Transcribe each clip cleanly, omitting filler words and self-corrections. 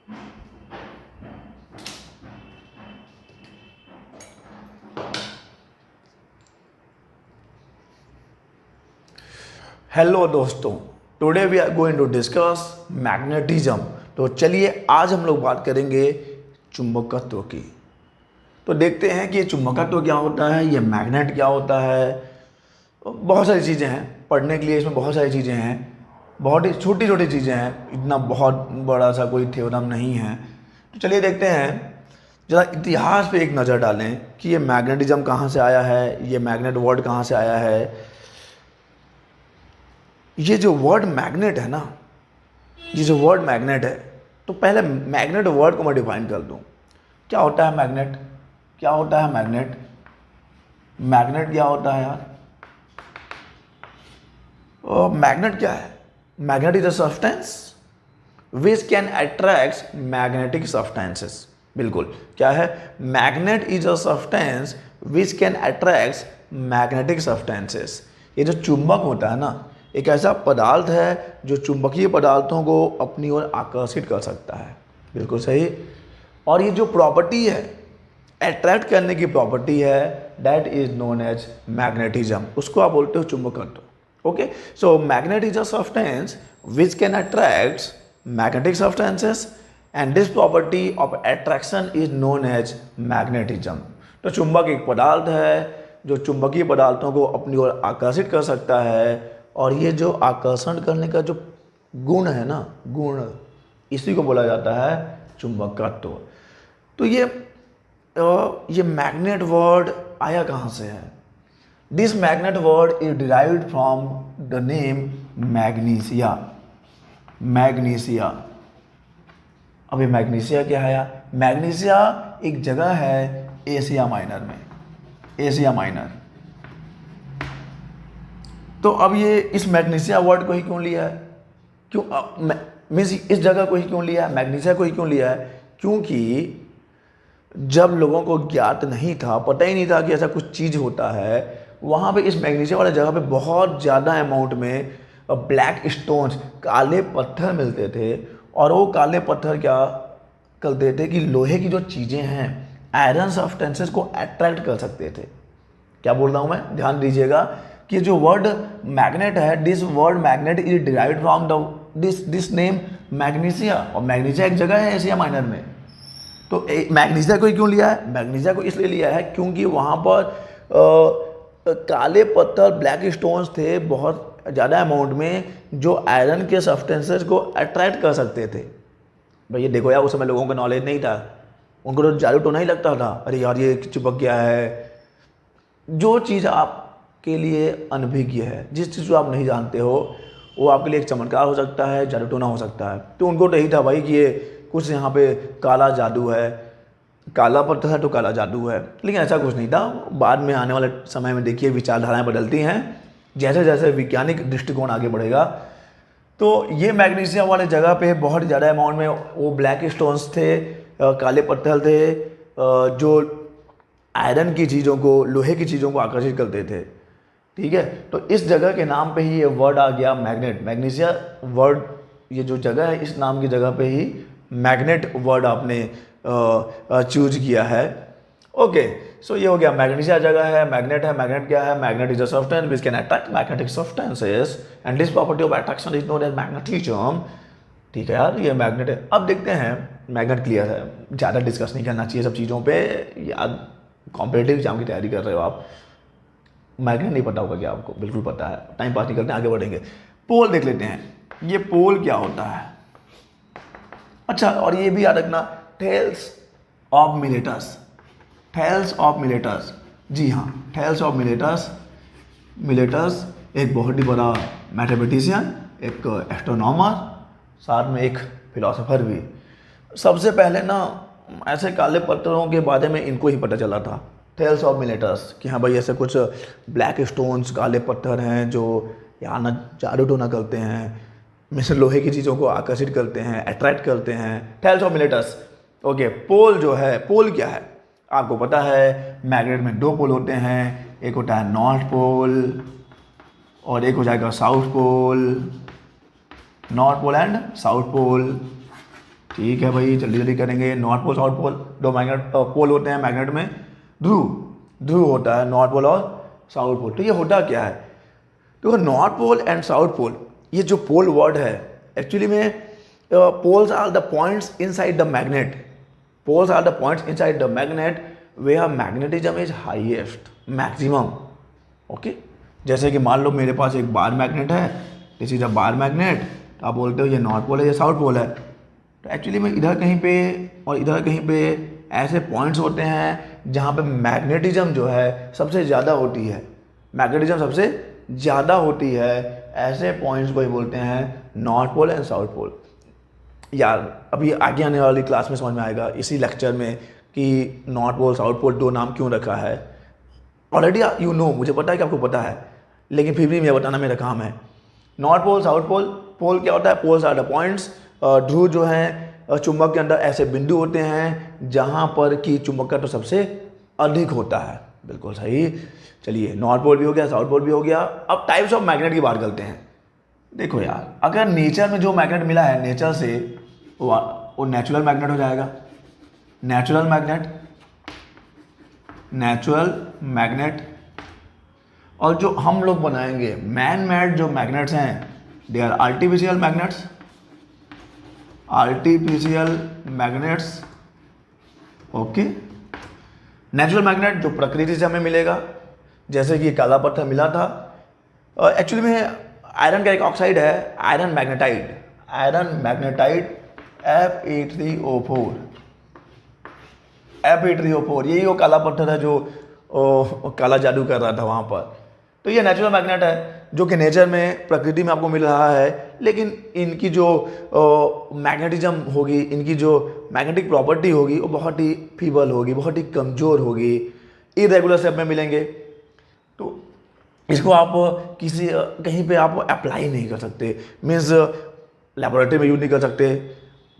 Hello दोस्तों, today we are going to discuss magnetism. तो चलिए आज हम लोग बात करेंगे चुंबकत्व की। तो देखते हैं कि ये चुंबकत्व क्या होता है, ये मैग्नेट क्या होता है। बहुत सारी चीज़ें हैं पढ़ने के लिए, इसमें बहुत सारी चीज़ें हैं, बहुत ही छोटी छोटी चीज़ें हैं, इतना बहुत बड़ा सा कोई थ्योरम नहीं है। तो चलिए देखते हैं, ज़रा इतिहास पे एक नज़र डालें कि ये मैग्नेटिज्म कहाँ से आया है, ये मैग्नेट वर्ड कहाँ से आया है। ये जो वर्ड मैग्नेट है ना, ये जो वर्ड मैग्नेट है, तो पहले मैग्नेट वर्ड को मैं डिफाइन कर दूं। क्या होता है मैग्नेट? क्या होता है मैग्नेट? मैग्नेट क्या होता है यार? मैग्नेट क्या है? Magnet is a substance which can attract magnetic substances. बिल्कुल, क्या है? Magnet is a substance which can attract magnetic substances. ये जो चुंबक होता है ना, एक ऐसा पदार्थ है जो चुंबकीय पदार्थों को अपनी ओर आकर्षित कर सकता है। बिल्कुल सही। और ये जो प्रॉपर्टी है, अट्रैक्ट करने की प्रॉपर्टी है, that is known as magnetism. उसको आप बोलते हो चुंबकत्व। Okay, so magnet is a substance which can attract magnetic substances and this property of attraction is known as magnetism. तो चुंबक एक पदार्थ है जो चुंबकीय पदार्थों को अपनी ओर आकर्षित कर सकता है, और ये जो आकर्षण करने का जो गुण है ना, गुण, इसी को बोला जाता है चुंबकत्व। तो ये मैग्नेट वर्ड आया कहाँ से है? This magnet word is derived from the name magnesia. Magnesia. अब ये मैग्नीशिया क्या है? मैग्नीशिया एक जगह है एशिया माइनर में, एशिया माइनर। तो अब ये इस मैग्नीशिया वर्ड को ही क्यों लिया है? क्यों मीन्स इस जगह को ही क्यों लिया है, मैग्नीशिया को ही क्यों लिया है? क्योंकि जब लोगों को ज्ञात नहीं था, पता ही नहीं था कि ऐसा कुछ चीज़ होता है, वहाँ पे इस मैग्नीशिया वाले जगह पे बहुत ज़्यादा अमाउंट में ब्लैक स्टोन्स, काले पत्थर मिलते थे। और वो काले पत्थर क्या करते थे कि लोहे की जो चीज़ें हैं, आयरन सब्सटेंसेस को अट्रैक्ट कर सकते थे। क्या बोल रहा हूँ मैं? ध्यान दीजिएगा कि जो वर्ड मैग्नेट है, this word magnet is derived from the this name magnesia. और मैग्नीशिया एक जगह है एशिया माइनर में। तो मैग्नीशिया को ही क्यों लिया है? मैग्नीशिया को इसलिए लिया है क्योंकि वहाँ पर काले पत्थर, ब्लैक स्टोन्स थे बहुत ज़्यादा अमाउंट में, जो आयरन के सब्सटेंसेस को अट्रैक्ट कर सकते थे। भैया देखो यार, उस समय लोगों का नॉलेज नहीं था, उनको तो जादू टोना ही लगता था, अरे यार ये चिपक गया है। जो चीज़ आपके लिए अनभिज्ञ है, जिस चीज़ को आप नहीं जानते हो, वो आपके लिए एक चमत्कार हो सकता है, जादू टोना हो सकता है। तो उनको तो यही था भाई कि ये कुछ यहाँ पे काला जादू है, काला पत्थर है तो काला जादू है। लेकिन ऐसा कुछ नहीं था। बाद में आने वाले समय में देखिए विचारधाराएं बदलती हैं, जैसे जैसे वैज्ञानिक दृष्टिकोण आगे बढ़ेगा। तो ये मैग्नीशिया वाले जगह पे बहुत ज़्यादा अमाउंट में वो ब्लैक स्टोन्स थे, काले पत्थर थे, जो आयरन की चीज़ों को, लोहे की चीज़ों को आकर्षित करते थे। ठीक है, तो इस जगह के नाम पे ही ये वर्ड आ गया मैग्नेट। मैग्नीशिया वर्ड, ये जो जगह है, इस नाम की जगह पे ही मैग्नेट वर्ड आपने चूज किया है। ओके, सो ये हो गया, मैग्नीशिया जगह है, मैग्नेट है। मैग्नेट क्या है? Magnet is a substance which can attract magnetic substances and this property of attraction is known as magnetism. ठीक है यार, ये मैग्नेट है। अब देखते हैं, मैग्नेट क्लियर है, ज़्यादा डिस्कस नहीं करना चाहिए सब चीज़ों पे। यार कॉम्पिटेटिव एग्जाम की तैयारी कर रहे हो आप, मैग्नेट नहीं पता होगा क्या आपको? बिल्कुल पता है। टाइम पास नहीं करते हैं, आगे बढ़ेंगे। पोल देख लेते हैं, ये पोल क्या होता है। अच्छा, और ये भी याद रखना, Thales of Miletus. Thales of Miletus, जी हाँ, थेल्स ऑफ मिलेटस। मिलेटस एक बहुत ही बड़ा मैथमेटिशियन, एक एस्ट्रोनॉमर, साथ में एक फिलोसोफर भी। सबसे पहले ना ऐसे काले पत्थरों के बारे में इनको ही पता चला था, थेल्स ऑफ मिलेटस, कि हाँ भाई ऐसे कुछ ब्लैक स्टोन्स, काले पत्थर हैं जो यहाँ ना जादू टोना करते हैं, मिसल लोहे की चीज़ों को आकर्षित करते हैं, अट्रैक्ट करते हैं। Thales of Miletus. Okay, pole जो है, पोल क्या है आपको पता है? मैग्नेट में दो पोल होते हैं, एक होता है नॉर्थ पोल और एक हो जाएगा south pole. North pole and south pole. ठीक है भाई, जल्दी जल्दी करेंगे। नॉर्थ पोल साउथ पोल, दो मैग्नेट पोल होते हैं मैग्नेट में, ध्रुव होता है नॉर्थ पोल और साउथ पोल। तो ये होता क्या है, तो north pole and south pole, ये जो पोल वर्ड है एक्चुअली में poles are the points inside the magnet, poles are the points inside the magnet where magnetism is highest, maximum. Okay, जैसे कि मान लो मेरे पास एक बार मैग्नेट है, this is a bar magnet, तो आप बोलते हो ये नॉर्थ पोल है, ये साउथ पोल है। तो एक्चुअली में इधर कहीं पे और इधर कहीं पे ऐसे पॉइंट्स होते हैं जहाँ पे मैग्नेटिज्म जो है सबसे ज़्यादा होती है, मैग्नेटिज्म सबसे ज़्यादा होती है, ऐसे पॉइंट्स को ही बोलते हैं north pole and south pole. यार अभी आगे आने वाली क्लास में समझ में आएगा इसी लेक्चर में कि नॉर्थ पोल साउथ पोल दो नाम क्यों रखा है। ऑलरेडी यू नो, मुझे पता है कि आपको पता है, लेकिन फिर भी मैं बताना मेरा काम है। नॉर्थ पोल साउथ पोल, पोल क्या होता है, पोल्स आर द पॉइंट्स, ध्रुव जो है चुंबक के अंदर ऐसे बिंदु होते हैं जहाँ पर कि चुंबकत्व तो सबसे अधिक होता है। बिल्कुल सही। चलिए, नॉर्थ पोल भी हो गया, साउथ पोल भी हो गया। अब टाइप्स ऑफ मैग्नेट की बात करते हैं। देखो यार, अगर नेचर में जो मैग्नेट मिला है नेचर से, वो नेचुरल मैग्नेट हो जाएगा, नेचुरल मैग्नेट। और जो हम लोग बनाएंगे मैन मेड जो मैग्नेट्स हैं, they are artificial magnets. Okay, natural magnet जो प्रकृति से हमें मिलेगा, जैसे कि काला पत्थर मिला था, एक्चुअली में आयरन का एक ऑक्साइड है, आयरन मैग्नेटाइट Fe3O4, यही वो काला पत्थर है जो काला जादू कर रहा था वहाँ पर। तो ये नेचुरल मैग्नेट है जो कि नेचर में, प्रकृति में आपको मिल रहा है, लेकिन इनकी जो मैग्नेटिज्म होगी, इनकी जो मैग्नेटिक प्रॉपर्टी होगी वो बहुत ही फीबल होगी, बहुत ही कमज़ोर होगी, इरेगुलर शेप में मिलेंगे। तो इसको आप किसी कहीं पे आप अप्लाई नहीं कर सकते, मीन्स लेबोरेटरी में यूज नहीं कर सकते,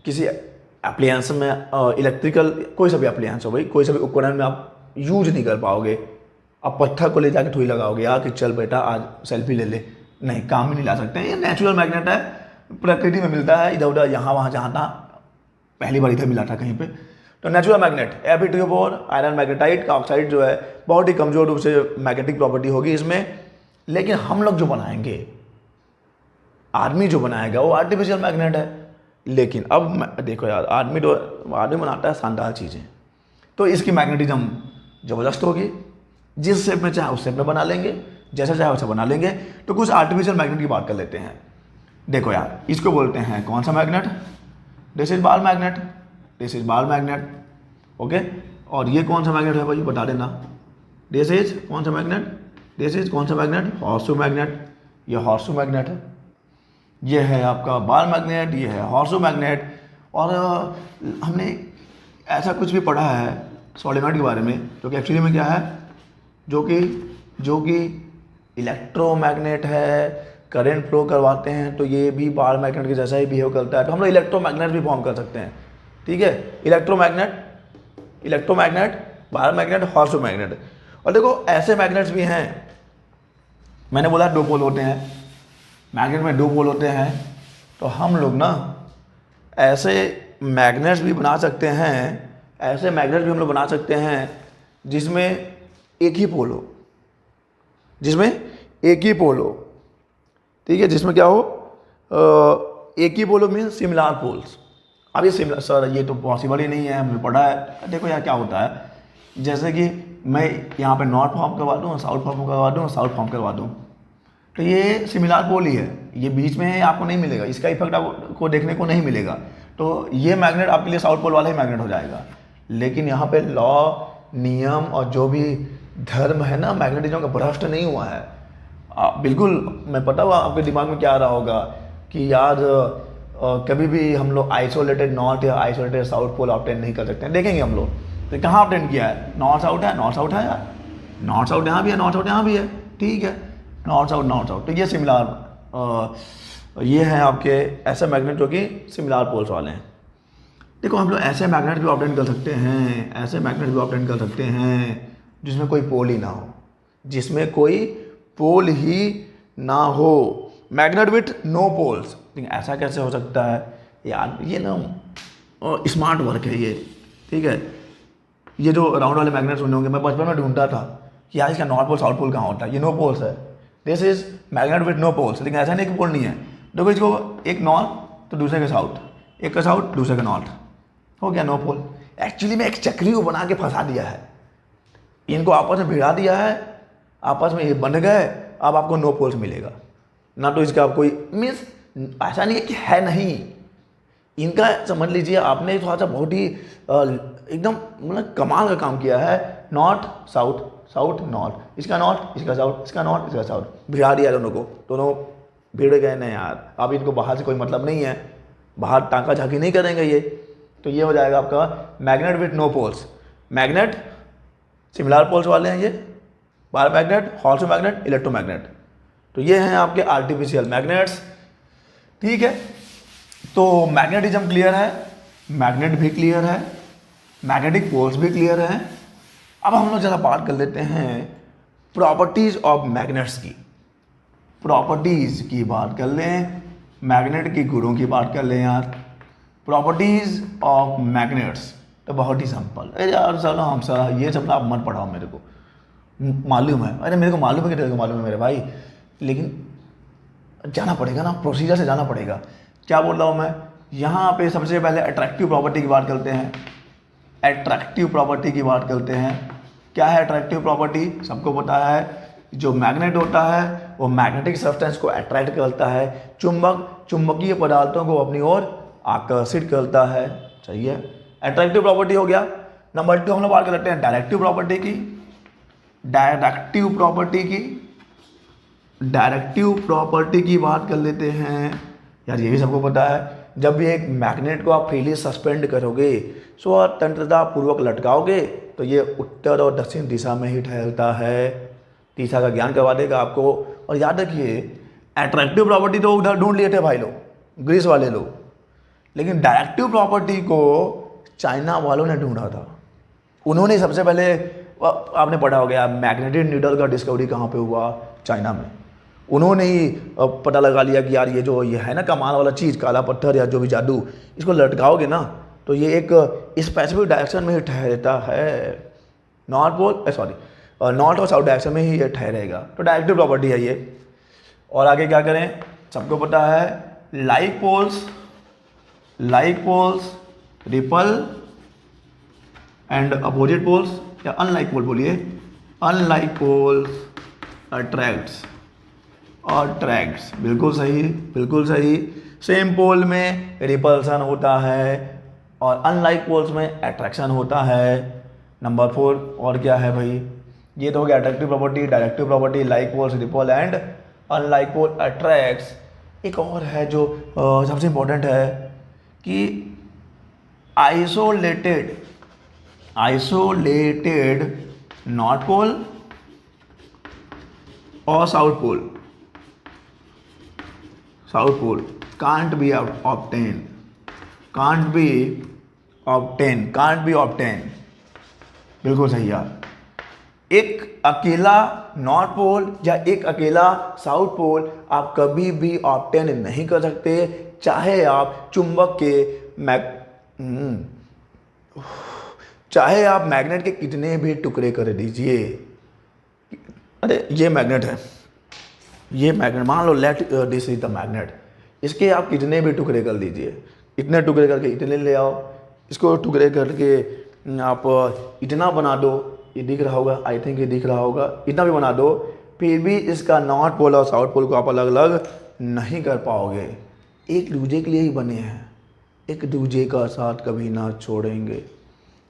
किसी एप्लीयंस में, इलेक्ट्रिकल कोई सा भी एप्लीयंस हो भाई, कोई सा भी उपकरण में आप यूज नहीं कर पाओगे। आप पत्थर को ले जाके थोड़ी लगाओगे यार कि चल बेटा आज सेल्फी ले ले, नहीं, काम ही नहीं ला सकते। ये नेचुरल मैग्नेट है, प्रकृति में मिलता है, इधर उधर यहाँ वहाँ जहाँ तहाँ, पहली बार इधर मिला था कहीं पे। तो natural magnet Fe3O4 iron magnetite का ऑक्साइड जो है बहुत ही कमज़ोर रूप से मैग्नेटिक प्रॉपर्टी होगी इसमें। लेकिन हम लोग जो बनाएंगे, आदमी जो बनाएगा वो आर्टिफिशियल मैग्नेट है। लेकिन अब देखो यार, आदमी बनाता है शानदार चीज़ें, तो इसकी मैग्नेटिज्म ज़बरदस्त होगी, जिस शेप में चाहे उस शेप में बना लेंगे, जैसा चाहे वैसा बना लेंगे। तो कुछ आर्टिफिशियल मैग्नेट की बात कर लेते हैं। देखो यार, इसको बोलते हैं कौन सा magnet, this is ball magnet, okay. और ये कौन सा मैग्नेट है भाई, बता देना। दिस इज कौन सा मैग्नेट, हॉर्सशू मैग्नेट, ये हॉर्सशू मैग्नेट है। ये है आपका बॉल मैग्नेट, ये है हॉर्सशू मैग्नेट। और हमने ऐसा कुछ भी पढ़ा है सोलेनॉइड के बारे में, जो कि एक्चुअली में क्या है, जो कि इलेक्ट्रोमैग्नेट है, करंट फ्लो करवाते हैं, तो ये भी बॉल मैग्नेट के जैसा ही बिहेव करता है। तो हम लोग इलेक्ट्रोमैग्नेट भी फॉर्म कर सकते हैं, ठीक है। Electromagnet, ball magnet, horseshoe magnet. और देखो ऐसे मैग्नेट्स भी हैं, मैंने बोला दो पोल होते हैं, मैग्नेट में दो पोल होते हैं। तो हम लोग ना ऐसे मैग्नेट्स भी बना सकते हैं, हम लोग बना सकते हैं जिसमें एक ही पोल हो, ठीक है। जिसमें क्या हो, एक ही पोल हो, मीन्स सिमिलर पोल्स। अब ये सिमिलर, सर ये तो पॉसिबल ही नहीं है, हमने पढ़ा है। देखो यार क्या होता है, जैसे कि मैं यहाँ पे नॉर्थ फॉर्म करवा दूँ, साउथ फॉर्म करवा दूँ, तो ये सिमिलर पोल ही है, ये बीच में आपको नहीं मिलेगा, इसका इफेक्ट आपको देखने को नहीं मिलेगा। तो ये मैग्नेट आपके लिए साउथ पोल वाला ही मैग्नेट हो जाएगा। लेकिन यहाँ पे लॉ, नियम और जो भी धर्म है ना, मैग्नेटिज्म का भ्रष्ट नहीं हुआ है। बिल्कुल, मैं पता हुआ आपके दिमाग में क्या आ रहा होगा कि यार कभी भी हम लोग आइसोलेटेड नॉर्थ या आइसोलेटेड साउथ पोल ऑब्टेन नहीं कर सकते हैं। देखेंगे हम लोग तो कहाँ ऑब्टेन किया है, नॉर्थ साउथ है यार, नॉर्थ साउथ यहाँ भी है, नॉर्थ साउथ यहाँ भी है, ठीक है, नॉर्थ साउथ। तो ये सिमिलर, ये हैं आपके ऐसे मैग्नेट जो कि सिमिलर पोल्स वाले हैं। देखो हम लोग ऐसे मैग्नेट भी ऑब्टेन कर सकते हैं, जिसमें कोई पोल ही ना हो, मैग्नेट विथ नो पोल्स। लेकिन ऐसा कैसे हो सकता है यार, ये ना और स्मार्ट वर्क है ये, ठीक है। ये जो राउंड वाले मैग्नेट सुने होंगे, मैं बचपन में ढूंढता था कि यार इसका नॉर्थ पोल साउथ पोल कहाँ होता है। ये नो पोल्स है, this is magnet with no poles. लेकिन ऐसा नहीं कि पोल नहीं है, देखो इसको एक नॉर्थ तो दूसरे का साउथ, एक का साउथ दूसरे का नॉर्थ, हो गया नो पोल। एक्चुअली में एक चक्री को बना के फंसा दिया है, इनको आपस में भिड़ा दिया है, आपस में ये बन गए, अब आपको नो पोल्स मिलेगा ना। तो इसका कोई मीन्स ऐसा नहीं है कि है नहीं, इनका समझ लीजिए आपने थोड़ा सा बहुत ही एकदम मतलब कमाल का काम किया है। नॉर्थ साउथ, साउथ नॉर्थ, इसका नॉर्थ इसका साउथ, इसका नॉर्थ इसका साउथ, भिड़ा दिया दोनों को, दोनों भिड़ गए ना यार। अब इनको बाहर से कोई मतलब नहीं है, बाहर टाँका झाँकी नहीं करेंगे ये। तो ये हो जाएगा आपका magnet with no poles. Magnet similar poles वाले हैं ये, bar magnet, horse magnet, electromagnet. तो ये हैं आपके आर्टिफिशियल मैग्नेट्स, ठीक है। तो मैग्नेटिज्म क्लियर है, मैग्नेट भी क्लियर है, मैग्नेटिक पोल्स भी क्लियर है। अब हम लोग ज़रा बात कर लेते हैं प्रॉपर्टीज ऑफ मैग्नेट्स की। प्रॉपर्टीज की बात कर लें, मैग्नेट की गुणों की बात कर लें यार। प्रॉपर्टीज ऑफ मैग्नेट्स तो बहुत ही सिंपल। अरे यार चलो हम सर ये सब आप मत पढ़ाओ, मेरे को मालूम है, अरे मेरे को मालूम है कि तेरे को मालूम है मेरे भाई, लेकिन जाना पड़ेगा ना, प्रोसीजर से जाना पड़ेगा। क्या बोल रहा हूँ मैं, यहाँ पे सबसे पहले अट्रैक्टिव प्रॉपर्टी की बात करते हैं। अट्रैक्टिव प्रॉपर्टी की बात करते हैं। क्या है अट्रैक्टिव प्रॉपर्टी? सबको पता है, जो मैग्नेट होता है वो मैग्नेटिक सब्सटेंस को अट्रैक्ट करता है, चुंबकीय पदार्थों को अपनी ओर आकर्षित करता है। सही है, अट्रैक्टिव प्रॉपर्टी हो गया। नंबर 2 हम लोग बात कर लेते हैं डायरेक्टिव प्रॉपर्टी की। डायरेक्टिव प्रॉपर्टी की बात कर लेते हैं यार। ये भी सबको पता है, जब भी एक मैग्नेट को आप फ्रीली सस्पेंड करोगे, स्वतंत्रता पूर्वक लटकाओगे, तो ये उत्तर और दक्षिण दिशा में ही ठहरता है। दिशा का ज्ञान करवा देगा आपको। और याद रखिए, अट्रैक्टिव प्रॉपर्टी तो उधर ढूंढ लिए थे भाई लोग, ग्रीस वाले लोग, लेकिन डायरेक्टिव प्रॉपर्टी को चाइना वालों ने ढूंढा था। उन्होंने सबसे पहले, आपने पढ़ा हो गया मैग्नेटिक नीडल का डिस्कवरी कहाँ पे हुआ? चाइना में। उन्होंने ही पता लगा लिया कि यार ये है ना कमाल वाला चीज़, काला पत्थर या जो भी जादू, इसको लटकाओगे ना तो ये एक स्पेसिफिक डायरेक्शन में ही ठहरता है। नॉर्थ और साउथ डायरेक्शन में ही ये ठहरेगा। तो डायरेक्टिव प्रॉपर्टी है ये। और आगे क्या करें, सबको पता है like poles repel and opposite poles, या अनलाइक पोल बोलिए, अनलाइक पोल्स अट्रैक्ट्स। बिल्कुल सही। सेम पोल में रिपल्सन होता है और अनलाइक पोल्स में अट्रैक्शन होता है। नंबर 4 और क्या है भाई? ये तो हो गया attractive property, directive property, like poles repel and unlike pole attracts. एक और है जो सबसे इंपॉर्टेंट है कि आइसोलेटेड नॉर्थ पोल और south pole can't be obtained। बिल्कुल सही यार। एक अकेला नॉर्थ पोल या एक अकेला साउथ पोल आप कभी भी ऑब्टेन नहीं कर सकते, चाहे आप चाहे आप मैग्नेट के कितने भी टुकड़े कर दीजिए। अरे ये मैग्नेट है, ये मैग्नेट मान लो, let this is the magnet, इसके आप कितने भी टुकड़े कर दीजिए, इतने टुकड़े करके इतने ले आओ, इसको टुकड़े करके आप इतना बना दो, ये दिख रहा होगा, आई थिंक ये दिख रहा होगा, इतना भी बना दो, फिर भी इसका नॉर्थ पोल और साउथ पोल को आप अलग अलग नहीं कर पाओगे। एक दूजे के लिए ही बने हैं, एक दूजे का साथ कभी ना छोड़ेंगे,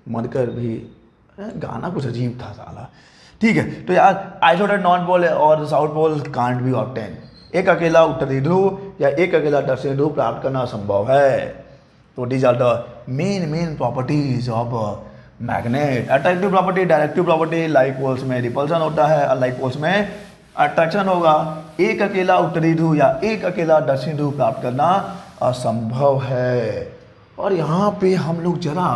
मरकर भी। गाना कुछ अजीब था साला। ठीक है, तो यार आइसोलेटेड नॉर्थ पोल और south pole can't be obtain. एक अकेला उत्तरी ध्रुव या एक अकेला दक्षिणी ध्रुव प्राप्त करना संभव है। तो these are the main properties of magnet. Attractive property, directive property, like poles में रिपल्सन होता है, अनलाइक पोल्स में अट्रैक्शन होगा। एक अकेला उत्तरी ध्रुव या एक अकेला दक्षिणी ध्रुव प्राप्त करना असंभव है। और यहाँ पे हम लोग जरा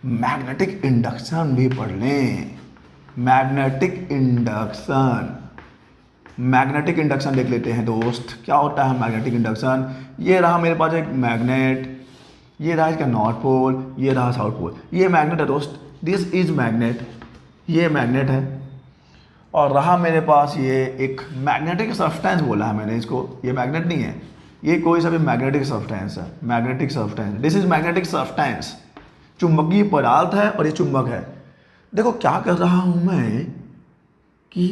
मैग्नेटिक इंडक्शन भी पढ़ लें। मैग्नेटिक इंडक्शन देख लेते हैं दोस्त, क्या होता है मैग्नेटिक इंडक्शन। ये रहा मेरे पास एक मैग्नेट, ये रहा इसका नॉर्थ पोल, ये रहा साउथ पोल। ये मैग्नेट है दोस्त, दिस इज मैग्नेट, ये मैग्नेट है। और रहा मेरे पास ये एक मैग्नेटिक सब्सटेंस बोला है मैंने इसको, ये मैग्नेट नहीं है, ये कोई सा भी मैग्नेटिक सब्सटेंस है, magnetic substance, this is magnetic substance. चुंबकीय पदार्थ है और ये चुंबक है। देखो क्या कर रहा हूं मैं कि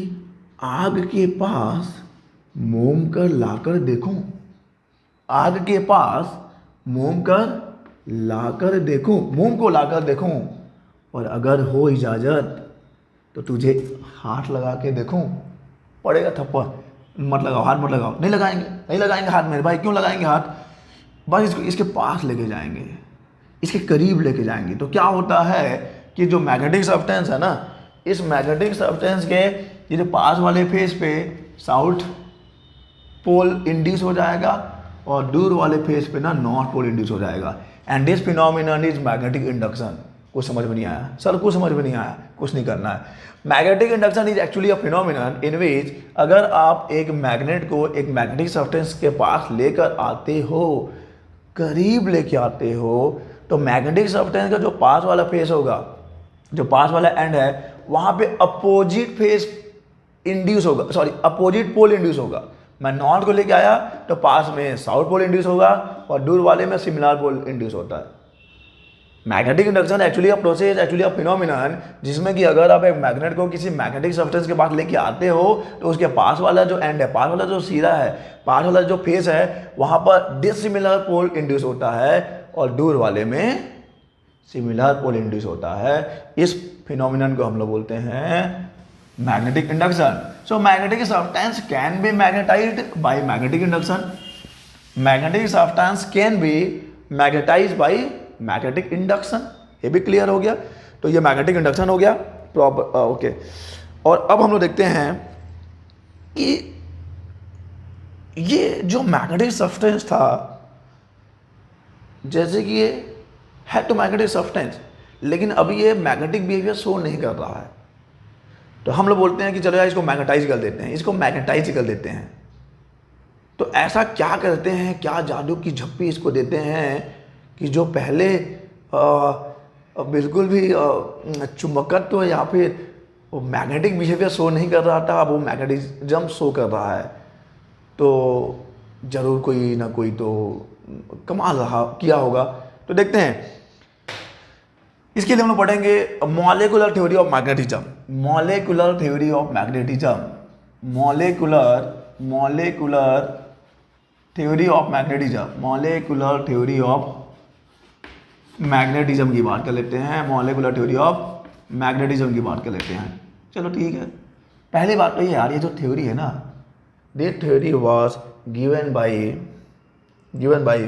आग के पास मोम कर लाकर देखूं, आग के पास मोम कर लाकर देखूं, मोम को लाकर देखूं, और अगर हो इजाज़त तो तुझे हाथ लगा के देखूं। पड़ेगा थप्पड़, मत लगाओ, हाथ मत लगाओ, नहीं लगाएंगे, नहीं लगाएंगे हाथ मेरे भाई, क्यों लगाएंगे हाथ? बस इसको इसके पास लेके जाएंगे, इसके करीब लेके जाएंगे। तो क्या होता है कि जो मैग्नेटिक सब्सटेंस है ना, इस मैग्नेटिक सब्सटेंस के ये जो पास वाले फेस पे साउथ पोल इंड्यूस हो जाएगा और दूर वाले फेस पे ना नॉर्थ पोल इंड्यूस हो जाएगा। And this phenomenon is magnetic induction. कुछ समझ में नहीं आया सर? कुछ समझ में नहीं आया, कुछ नहीं करना है। Magnetic induction is actually a phenomenon in which अगर आप एक मैग्नेट को एक मैग्नेटिक सब्सटेंस के पास लेकर आते हो, करीब लेके आते हो, तो मैग्नेटिक सब्सटेंस का जो पास वाला फेस होगा, जो पास वाला एंड है, वहां पे अपोजिट फेस इंड्यूस होगा, सॉरी अपोजिट पोल इंड्यूस होगा। मैं नॉर्थ को लेके आया तो पास में साउथ पोल इंड्यूस होगा और दूर वाले में सिमिलर पोल इंड्यूस होता है। Magnetic induction actually a process, actually a phenomenon, जिसमें कि अगर आप एक मैग्नेट को किसी मैग्नेटिक सब्सटेंस के पास लेके आते हो तो उसके पास वाला जो एंड है, पास वाला जो सिरा है, पास वाला जो फेस है, वहां पर डिसिमिलर पोल इंड्यूस होता है और दूर वाले में सिमिलर पोल इंड्यूस होता है। इस फिनोमिनन को हम लोग बोलते हैं magnetic induction. So magnetic substance can be magnetised by magnetic induction, magnetic substance can be magnetised by magnetic induction. ये भी क्लियर हो गया। तो ये मैग्नेटिक इंडक्शन हो गया प्रॉपर, ओके। और अब हम लोग देखते हैं कि ये जो मैग्नेटिक सब्सटेंस था, जैसे कि ये है तो मैग्नेटिक सब्सटेंस, लेकिन अभी ये मैग्नेटिक बिहेवियर शो नहीं कर रहा है, तो हम लोग बोलते हैं कि चलो यार इसको मैग्नेटाइज कर देते हैं, इसको मैग्नेटाइज कर देते हैं। तो ऐसा क्या करते हैं, क्या जादू की झप्पी इसको देते हैं कि जो पहले बिल्कुल भी चुंबकत्व या फिर वो मैग्नेटिक बिहेवियर शो नहीं कर रहा था, अब वो मैग्नेटिज्म शो कर रहा है। तो जरूर कोई ना कोई तो कमाल रहा किया होगा। तो देखते हैं, इसके लिए हम लोग पढ़ेंगे molecular theory of magnetism, molecular theory of magnetism, molecular theory of magnetism, molecular theory of magnetism की बात कर लेते हैं, मॉलिक्यूलर थ्योरी ऑफ मैग्नेटिज्म की बात कर लेते हैं। चलो ठीक है। पहली बात तो ये यार, ये जो थ्योरी है ना, this theory was given by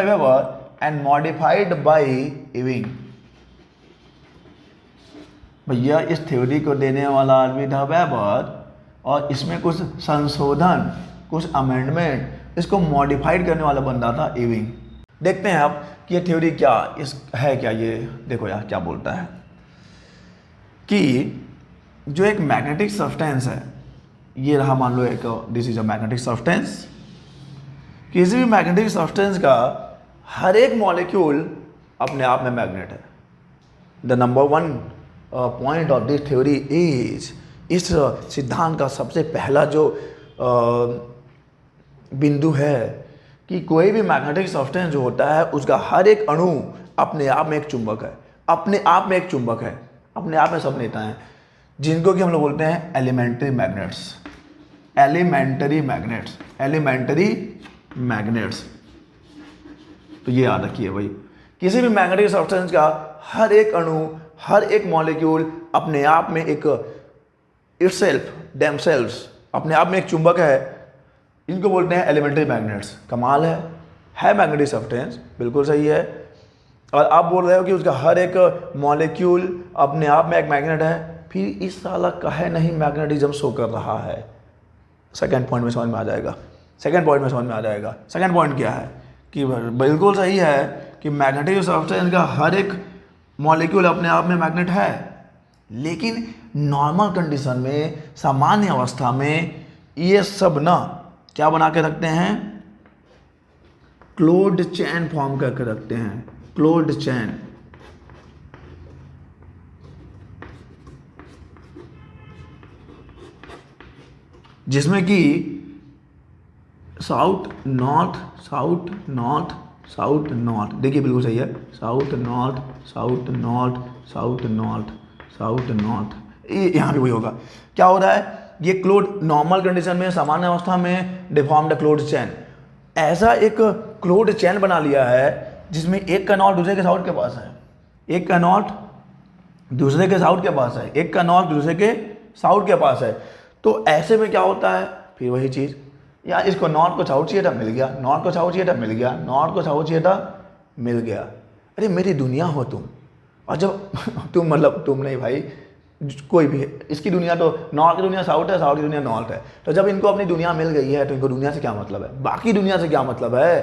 Weber and modified by Ewing. भैया इस थ्योरी को देने वाला आदमी था वेबर, और इसमें कुछ संशोधन, कुछ अमेंडमेंट, इसको मॉडिफाइड करने वाला बंदा था इविंग। देखते हैं अब कि ये थ्योरी क्या है क्या। ये देखो यार क्या बोलता है कि जो एक मैग्नेटिक सब्सटेंस है, ये रहा मान लो एक, this is a magnetic substance. किसी भी मैग्नेटिक सब्सटेंस का हर एक मॉलिक्यूल अपने आप में मैग्नेट है। The number one point of this theory is, इस सिद्धांत का सबसे पहला जो बिंदु है कि कोई भी मैग्नेटिक सब्सटेंस जो होता है उसका हर एक अणु अपने आप में एक चुंबक है, अपने आप में एक चुंबक है, अपने आप में सब नेता हैं, जिनको कि हम लोग बोलते हैं elementary magnets, elementary magnets, elementary magnets. तो ये याद रखिए भाई, किसी भी मैग्नेटिक सब्सटेंस का हर एक अणु, हर एक मॉलिक्यूल अपने आप में एक इटसेल्फ, देमसेल्व्स, अपने आप में एक चुंबक है। इनको बोलते हैं एलिमेंट्री मैग्नेट्स। कमाल है मैग्नेटिक सब्सटेंस, बिल्कुल सही है। और आप बोल रहे हो कि उसका हर एक मॉलिक्यूल अपने आप में एक मैग्नेट है, फिर इस साला काहे नहीं मैग्नेटिज्म शो कर रहा है? सेकंड पॉइंट में समझ में आ जाएगा, सेकंड पॉइंट में समझ में आ जाएगा। सेकंड पॉइंट क्या है कि बिल्कुल सही है कि मैग्नेटिक सब्सटेंस का हर एक मॉलिक्यूल अपने आप में मैग्नेट है, लेकिन नॉर्मल कंडीशन में, सामान्य अवस्था में, ये सब ना क्या बना के रखते हैं, क्लोज्ड चैन फॉर्म करके रखते हैं, क्लोज्ड चैन। जिसमें कि south north south north south north, देखिए बिल्कुल सही है, south north south north south north south north, ये यहाँ भी वही होगा। क्या हो रहा है, ये क्लोज नॉर्मल कंडीशन में, सामान्य अवस्था में डिफॉर्म्ड क्लोज चैन, ऐसा एक क्लोज चैन बना लिया है जिसमें एक का नॉर्थ दूसरे के साउथ के पास है, एक का नॉर्थ दूसरे के साउथ के पास है, एक का नॉर्थ दूसरे के साउथ के पास है। तो ऐसे में क्या होता है, फिर वही चीज़, यार इसको नॉर्थ को साउथ चाहिए था, मिल गया, नॉर्थ को साउथ चाहिए था, मिल गया, नॉर्थ को साउथ चाहिए था, मिल गया। अरे मेरी दुनिया हो तुम, और जब तुम मतलब तुम नहीं भाई, कोई भी है, इसकी दुनिया तो नॉर्थ की दुनिया साउथ है, साउथ की दुनिया नॉर्थ है, तो जब इनको अपनी दुनिया मिल गई है तो इनको दुनिया से क्या मतलब है, बाकी दुनिया से क्या मतलब है।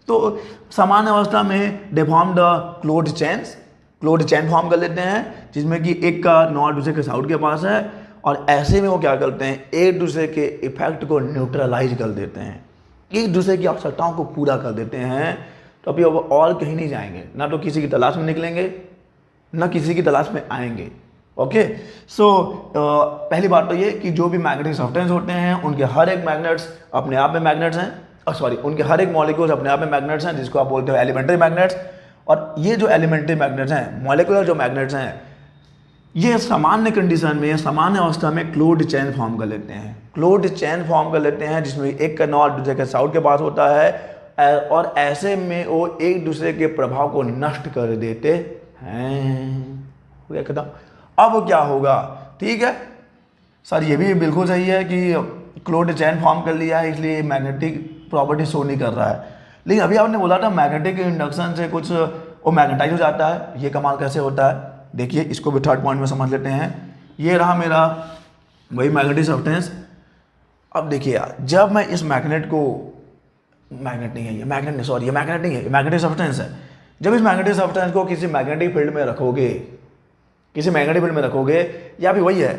तो सामान्य अवस्था में deform the closed chains, closed chain form कर लेते हैं जिसमें कि एक का नॉर्थ दूसरे के साउथ के पास है, और ऐसे में वो क्या करते हैं, एक दूसरे के इफेक्ट को न्यूट्रलाइज कर देते हैं, एक दूसरे की आवश्यकताओं को पूरा कर देते हैं। तो अभी वो और कहीं नहीं जाएंगे, ना तो किसी की तलाश में निकलेंगे, ना किसी की तलाश में आएंगे। ओके, सो पहली बात तो ये कि जो भी मैग्नेटिक सब्सटेंस होते हैं उनके हर एक मैग्नेट्स अपने आप में मैग्नेट्स हैं, सॉरी उनके हर एक मॉलिक्यूल्स अपने आप में मैग्नेट्स हैं, जिसको आप बोलते हो एलिमेंट्री मैग्नेट्स। और ये जो एलिमेंट्री मैग्नेट्स हैं, मॉलिक्यूलर जो मैग्नेट्स हैं, ये सामान्य कंडीशन में, सामान्य अवस्था में क्लोज्ड चैन फॉर्म कर लेते हैं, क्लोज्ड चैन फॉर्म कर लेते हैं जिसमें एक का नॉर्थ दूसरे के साउथ के पास होता है, और ऐसे में वो एक दूसरे के प्रभाव को नष्ट कर देते हैं। हो गया खत्म। अब क्या होगा, ठीक है सर, ये भी बिल्कुल सही है कि क्लोज्ड चैन फॉर्म कर लिया है इसलिए मैग्नेटिक प्रॉपर्टी शो नहीं कर रहा है, लेकिन अभी आपने बोला था मैग्नेटिक इंडक्शन से कुछ वो मैग्नेटाइज हो जाता है, ये कमाल कैसे होता है। देखिए इसको भी थर्ड पॉइंट में समझ लेते हैं। ये रहा मेरा वही मैग्नेटिक सब्सटेंस। अब देखिए यार, जब मैं इस मैग्नेट को, मैग्नेट नहीं है ये, मैग्नेट नहीं, सॉरी ये मैग्नेट नहीं है, ये मैग्नेटिक सब्सटेंस है। जब इस मैग्नेटिक सब्सटेंस को किसी मैग्नेटिक फील्ड में रखोगे, किसी मैग्नेटिक फील्ड में रखोगे, या भी वही है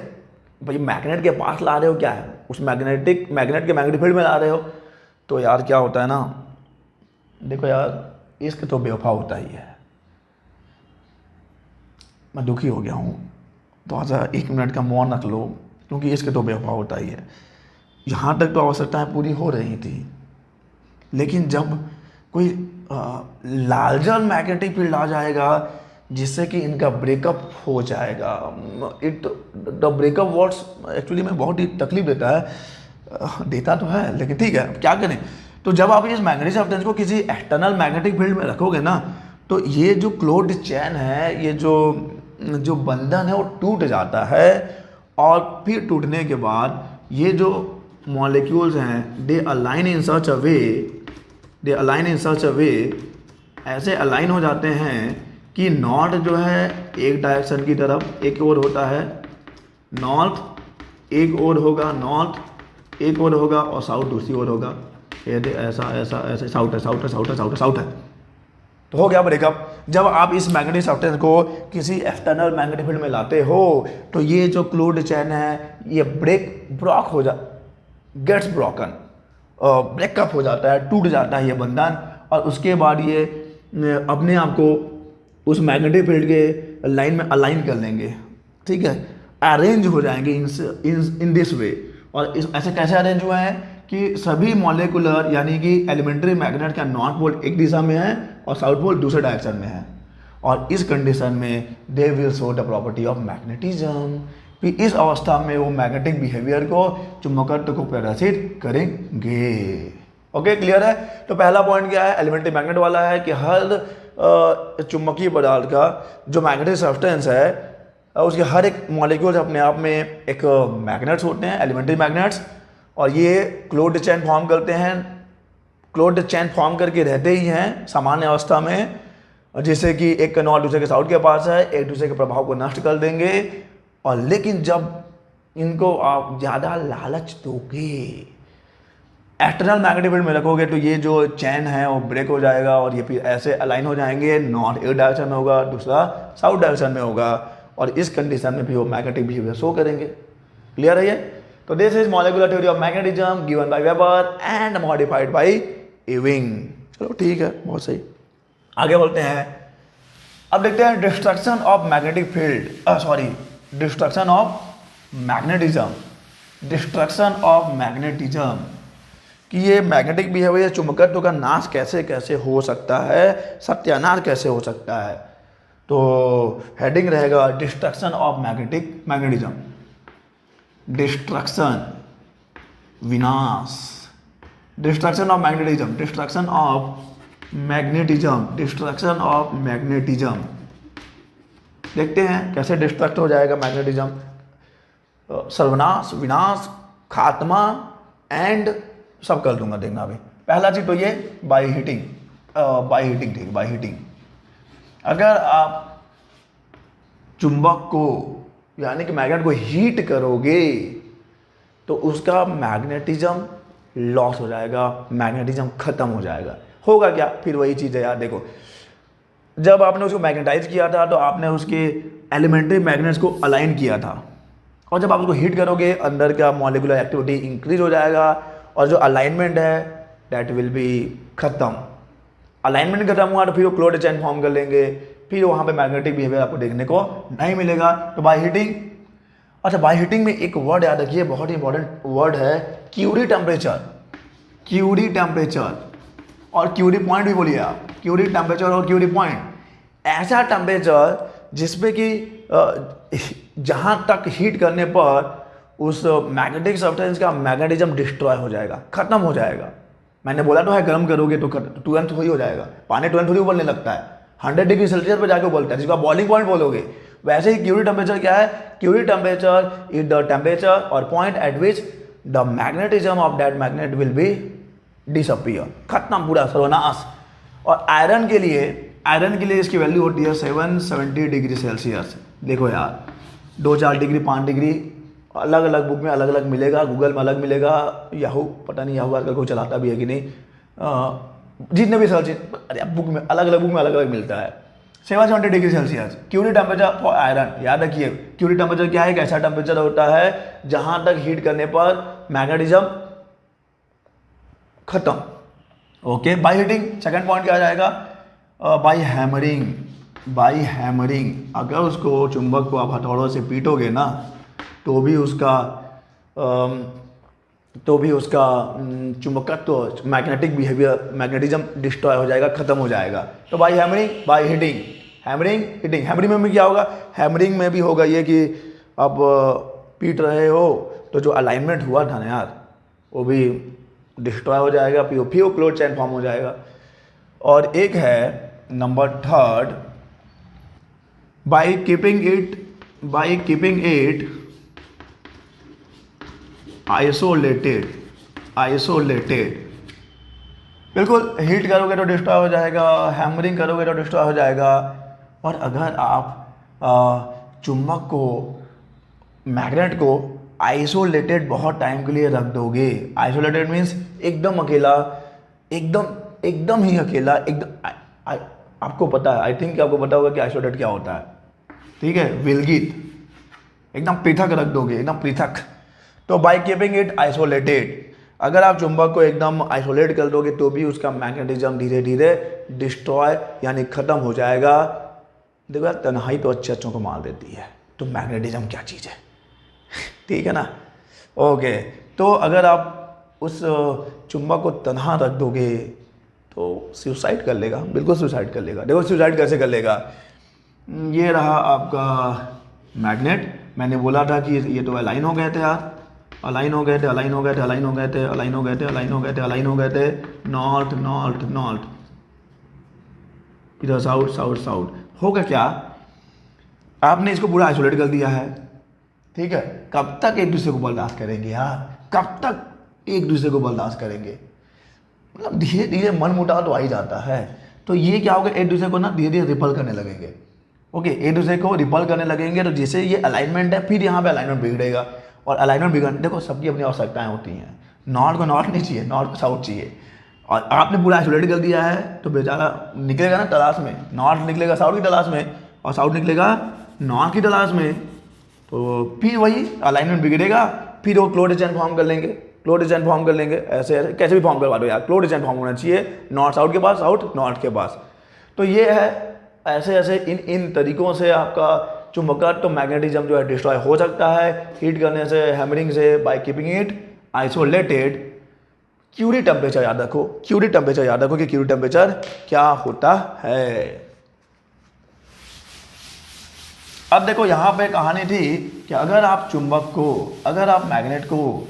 भाई, मैग्नेट के पास ला रहे हो, क्या है उस मैग्नेट के मैग्नेटिक फील्ड में ला रहे हो, तो यार क्या होता है ना, देखो यार इश्क तो बेवफा होता ही है। मैं दुखी हो गया हूँ, तो आजा 1 मिनट का मौन रख लो, क्योंकि इश्क तो बेवफा होता ही है। यहाँ तक तो आवश्यकताएं पूरी हो रही थी, लेकिन जब कोई लार्जर मैग्नेटिक फील्ड आ जाएगा जिससे कि इनका ब्रेकअप हो जाएगा, it the breakup words actually में बहुत ही तकलीफ देता है, देता तो है लेकिन ठीक है क्या करें। तो जब आप इस मैग्नेटिक सब्सटेंस को किसी एक्सटर्नल मैग्नेटिक फील्ड में रखोगे ना, तो ये जो क्लोज्ड चैन है, ये जो बंधन है वो टूट जाता है, और फिर टूटने के बाद ये जो मॉलिक्यूल्स हैं दे अलाइन इन सच अ वे, ऐसे अलाइन हो जाते हैं कि नॉर्थ जो है एक डायरेक्शन की तरफ एक और होता है, नॉर्थ एक और होगा, नॉर्थ एक और होगा, और साउथ दूसरी ओर होगा। ये ऐसा ऐसा ऐसे साउथ है, साउथ है, साउथ है, साउथ है, साउथ है। तो हो गया ब्रेकअप। जब आप इस मैग्नेटिक सब्सटेंस को किसी एक्सटर्नल मैग्नेटिक फील्ड में लाते हो, तो ये जो क्लोज्ड चैन है ये ब्रेकअप हो जाता है, टूट जाता है ये बंधन, और उसके बाद ये अपने आप को उस मैग्नेटिक फील्ड के लाइन में अलाइन कर लेंगे, ठीक है, अरेंज हो जाएंगे इन दिस वे। और ऐसे कैसे अरेंज हुए हैं कि सभी मॉलिक्यूलर यानी कि एलिमेंट्री मैग्नेट का नॉर्थ पोल एक दिशा में है और साउथ पोल दूसरे डायरेक्शन में है, और इस कंडीशन में they will show the property of magnetism. फिर इस अवस्था में वो मैग्नेटिक बिहेवियर को, चुंबकत्व को प्रदर्शित करेंगे। ओके, क्लियर है। तो पहला पॉइंट क्या है, एलिमेंट्री मैग्नेट वाला है कि हर चुंबकीय पदार्थ का जो मैग्नेटिक सब्सटेंस है उसके हर एक मॉलिक्यूल्स अपने आप में एक मैग्नेट्स होते हैं, एलिमेंट्री मैग्नेट्स, और ये क्लोज्ड चैन फॉर्म करते हैं, क्लोज्ड चैन फॉर्म करके रहते ही हैं सामान्य अवस्था में, जैसे कि एक का नॉर्थ दूसरे के साउथ के पास है, एक दूसरे के प्रभाव को नष्ट कर देंगे। और लेकिन जब इनको आप ज़्यादा लालच दोगे, एक्सटर्नल मैग्नेटिक फील्ड में रखोगे, तो ये जो चैन है वो ब्रेक हो जाएगा और ये फिर ऐसे अलाइन हो जाएंगे, नॉर्थ एक डायरेक्शन में होगा, दूसरा साउथ डायरेक्शन में होगा, और इस कंडीशन में भी वो मैग्नेटिक बिहेवियर शो करेंगे। क्लियर है ये। तो this is molecular theory of magnetism given by Weber and modified by Ewing. चलो ठीक है, बहुत सही। आगे बोलते हैं, अब देखते हैं destruction of magnetic field, sorry destruction of magnetism. Destruction of magnetism कि ये मैग्नेटिक बिहेवियर, चुंबकत्व का नाश कैसे कैसे हो सकता है, सत्यानाश कैसे हो सकता है। तो हेडिंग रहेगा डिस्ट्रक्शन ऑफ मैग्नेटिज्म। डिस्ट्रक्शन, विनाश, destruction of magnetism, destruction of magnetism, destruction of magnetism. देखते हैं कैसे डिस्ट्रक्ट हो जाएगा मैग्नेटिज्म। सर्वनाश, विनाश, खात्मा एंड सब कर दूंगा, देखना अभी। पहला चीज तो ये बाय हीटिंग, ठीक, बाय हीटिंग। अगर आप चुंबक को यानी कि मैग्नेट को हीट करोगे तो उसका मैग्नेटिज्म लॉस हो जाएगा, मैग्नेटिज्म खत्म हो जाएगा। होगा क्या, फिर वही चीज़ है यार। देखो, जब आपने उसको मैग्नेटाइज किया था तो आपने उसके एलिमेंट्री मैग्नेट्स को अलाइन किया था, और जब आप उसको हीट करोगे अंदर का मॉलिक्यूलर एक्टिविटी इंक्रीज हो जाएगा और जो अलाइनमेंट है दैट विल बी खत्म। अलाइनमेंट खत्म हुआ तो फिर वो क्लोड चेन फॉर्म कर लेंगे, फिर वहाँ पे मैग्नेटिक बिहेवियर आपको देखने को नहीं मिलेगा। तो बाय हीटिंग, अच्छा बाय हीटिंग में एक वर्ड याद रखिए, बहुत ही इंपॉर्टेंट वर्ड है, क्यूरी टेम्परेचर। क्यूरी टेम्परेचर और क्यूरी पॉइंट भी बोलिए आप, क्यूरी टेम्परेचर और क्यूरी पॉइंट, ऐसा टेम्परेचर जिसमें कि जहाँ तक हीट करने पर उस मैग्नेटिक सब्सटेंस का मैग्नेटिज्म डिस्ट्रॉय हो जाएगा, खत्म हो जाएगा। मैंने बोला तो है गर्म करोगे तो तुरंत थोड़ी हो जाएगा, पानी तुरंत थोड़ी उबलने लगता है, 100 डिग्री सेल्सियस पर जाके उबलता है, जिसको आप बॉइलिंग पॉइंट बोलोगे। वैसे ही क्यूरी टेम्परेचर क्या है, Curie temperature is the temperature और point at which the magnetism of that magnet will be disappear, खत्म, पूरा सर्वनाश। और आयरन के लिए इसकी वैल्यू होती है 770 डिग्री सेल्सियस। देखो यार, 2-4 डिग्री 5 डिग्री अलग अलग बुक में अलग अलग मिलेगा, गूगल में अलग मिलेगा, याहू पता नहीं याहू आजकल कोई चलाता भी है कि नहीं, जितने भी सर्च, अरे बुक में अलग अलग मिलता है। 770 degree Celsius Curie temperature for iron. याद रखिए क्यूरी टेम्परेचर क्या है, एक ऐसा टेम्परेचर होता है जहां तक हीट करने पर मैग्नेटिज्म खत्म। Okay, by heating second point क्या आ जाएगा, बाय हैमरिंग। बाय हैमरिंग, अगर उसको चुंबक को आप हथौड़ों से पीटोगे ना तो भी उसका चुंबकत्व, मैग्नेटिक बिहेवियर, मैग्नेटिज्म डिस्ट्रॉय हो जाएगा, खत्म हो जाएगा। तो by hammering, by heating, hammering heating. Hammering में भी क्या होगा, हैमरिंग में भी होगा ये कि आप पीट रहे हो तो जो अलाइनमेंट हुआ था ना यार वो भी डिस्ट्रॉय हो जाएगा, फिर वो क्लोज चेन फॉर्म हो जाएगा। और एक है number third, bye keeping it isolated. बिल्कुल, हीट करोगे तो डिस्ट्रॉय हो जाएगा, हैमरिंग करोगे तो डिस्ट्रॉय हो जाएगा। और अगर आप चुंबक को, मैग्नेट को आइसोलेटेड बहुत टाइम के लिए रख दोगे, आइसोलेटेड मीन्स एकदम अकेला, एकदम ही अकेला, आपको पता है, आई थिंक आपको पता होगा कि आइसोलेटेड क्या होता है, ठीक है, विलगित, एकदम पृथक रख दोगे, एकदम पृथक। तो बाय कीपिंग इट आइसोलेटेड, अगर आप चुंबक को एकदम आइसोलेट कर दोगे तो भी उसका मैग्नेटिज्म धीरे धीरे डिस्ट्रॉय यानी खत्म हो जाएगा। देखो यार, तन्हाई तो अच्छों को मार देती है, तो मैग्नेटिज्म क्या चीज़ है, ठीक है ना। ओके, तो अगर आप उस चुंबक को तन्हा रख दोगे तो सुसाइड कर लेगा, बिल्कुल सुसाइड कर लेगा। देखो सुसाइड कैसे कर लेगा, ये रहा आपका मैग्नेट, मैंने बोला था कि ये तो अलाइन हो गए थे यार, अलाइन हो गए थे, नॉर्थ, इधर साउथ। होगा क्या, आपने इसको पूरा आइसोलेट कर दिया है, ठीक है। कब तक एक दूसरे को बर्दाश्त करेंगे यार, कब तक एक दूसरे को बर्दाश्त करेंगे, मतलब धीरे धीरे मन मुटाव तो आ ही जाता है। तो ये क्या होगा, एक दूसरे को ना धीरे धीरे रिपल करने लगेंगे। ओके, एक दूसरे को रिपल करने लगेंगे, तो जैसे ये अलाइनमेंट है, फिर यहाँ पे अलाइनमेंट बिगड़ेगा, और अलाइनमेंट बिगड़ने, देखो सबकी अपनी आवश्यकताएं होती हैं, नॉर्थ को नॉर्थ नहीं चाहिए, नॉर्थ को साउथ चाहिए, और आपने पूरा आइसोलेट कर दिया है तो बेचारा निकलेगा ना तलाश में, नॉर्थ निकलेगा साउथ की तलाश में और साउथ निकलेगा नॉर्थ की तलाश में, तो फिर वही अलाइनमेंट बिगड़ेगा, फिर वो क्लोज चेन फॉर्म कर लेंगे, क्लोज डिजाइन फॉर्म कर लेंगे, ऐसे ऐसे कैसे भी फॉर्म करवा दो यार, क्लोज डिजाइन फॉर्म होना चाहिए, नॉर्थ साउथ के पास, साउथ नॉर्थ के पास। तो ये है, ऐसे ऐसे इन तरीक़ों से आपका चुंबकत्व मैग्नेटिज्म जो है डिस्ट्रॉय हो सकता है हीट करने से, हैमरिंग से, by keeping it isolated. Curie temperature याद रखो, क्यूरी टेम्परेचर याद रखो कि क्यूरी टेम्परेचर क्या होता है। अब देखो यहाँ पे कहानी थी कि अगर आप चुंबक को, अगर आप मैग्नेट को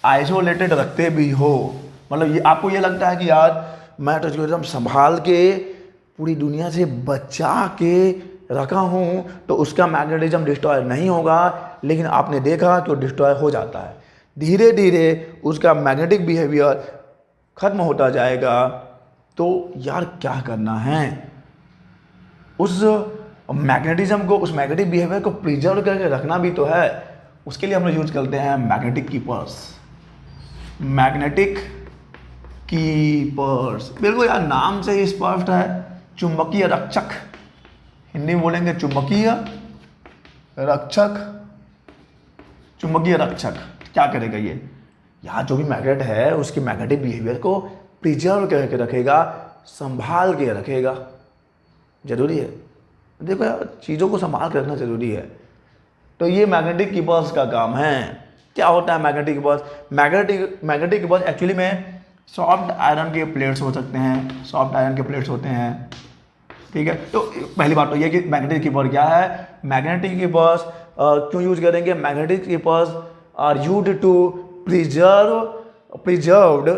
आइसोलेटेड रखते भी हो, मतलब ये आपको ये लगता है कि यार मैं तो एकदम संभाल के पूरी दुनिया से बचा के रखा हूँ तो उसका मैग्नेटिज्म डिस्ट्रॉय नहीं होगा, लेकिन आपने देखा कि वो डिस्ट्रॉय हो जाता है, धीरे धीरे उसका मैग्नेटिक बिहेवियर खत्म होता जाएगा। तो यार क्या करना है, उस मैग्नेटिज्म को, उस मैग्नेटिक बिहेवियर को प्रिजर्व करके रखना भी तो है। उसके लिए हम लोग यूज करते हैं मैग्नेटिक कीपर्स, मैग्नेटिक कीपर्स। बिल्कुल यार नाम से ही स्पष्ट है, चुंबकीय रक्षक, हिंदी में बोलेंगे चुंबकीय रक्षक। चुंबकीय रक्षक क्या करेगा ये, यहाँ जो भी मैग्नेट है उसके मैग्नेटिक बिहेवियर को प्रिजर्व करके रखेगा, संभाल के रखेगा। जरूरी है, देखो यार चीज़ों को संभाल कर रखना जरूरी है। तो ये मैग्नेटिक कीपर्स का काम है। क्या होता है magnetic keepers? Magnetic keepers actually में सॉफ्ट आयरन के प्लेट्स हो सकते हैं, सॉफ्ट आयरन के प्लेट्स होते हैं, ठीक है। तो पहली बात तो ये कि मैग्नेटिक कीपर क्या है। मैग्नेटिक कीपर्स क्यों यूज करेंगे? Magnetic keepers are used to preserved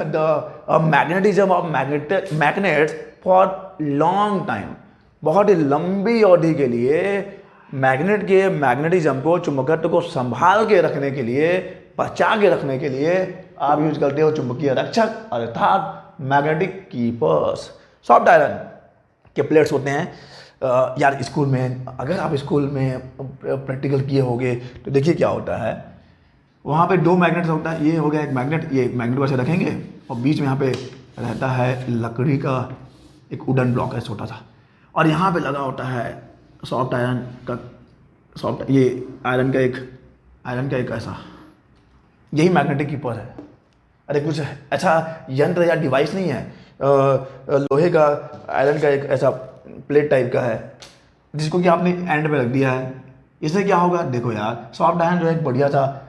the magnetism of magnets for long time. बहुत ही लंबी अवधि के लिए मैग्नेट के मैग्नेटिज्म को, चुंबकत्व को संभाल के रखने के लिए, बचा के रखने के लिए आप यूज करते हो चुंबकीय रक्षक, अर्थात मैग्नेटिक कीपर्स। सॉफ्ट आयरन के प्लेट्स होते हैं। यार स्कूल में, अगर आप स्कूल में प्रैक्टिकल किए होंगे तो देखिए क्या होता है, वहाँ पे दो मैग्नेट होता है। ये हो गया एक मैग्नेट, ये मैग्नेट वैसे रखेंगे और बीच में यहाँ पे रहता है लकड़ी का एक वुडन ब्लॉक है छोटा सा, और यहाँ पे लगा होता है सॉफ्ट आयरन का, सॉफ्ट ये आयरन का एक ऐसा, यही मैग्नेटिक कीपर है। अरे कुछ अच्छा यंत्र या डिवाइस नहीं है, लोहे का, आयरन का एक ऐसा प्लेट टाइप का है जिसको कि आपने एंड पे रख दिया है। इससे क्या होगा, देखो यार सॉफ्ट आयरन जो है एक बढ़िया सा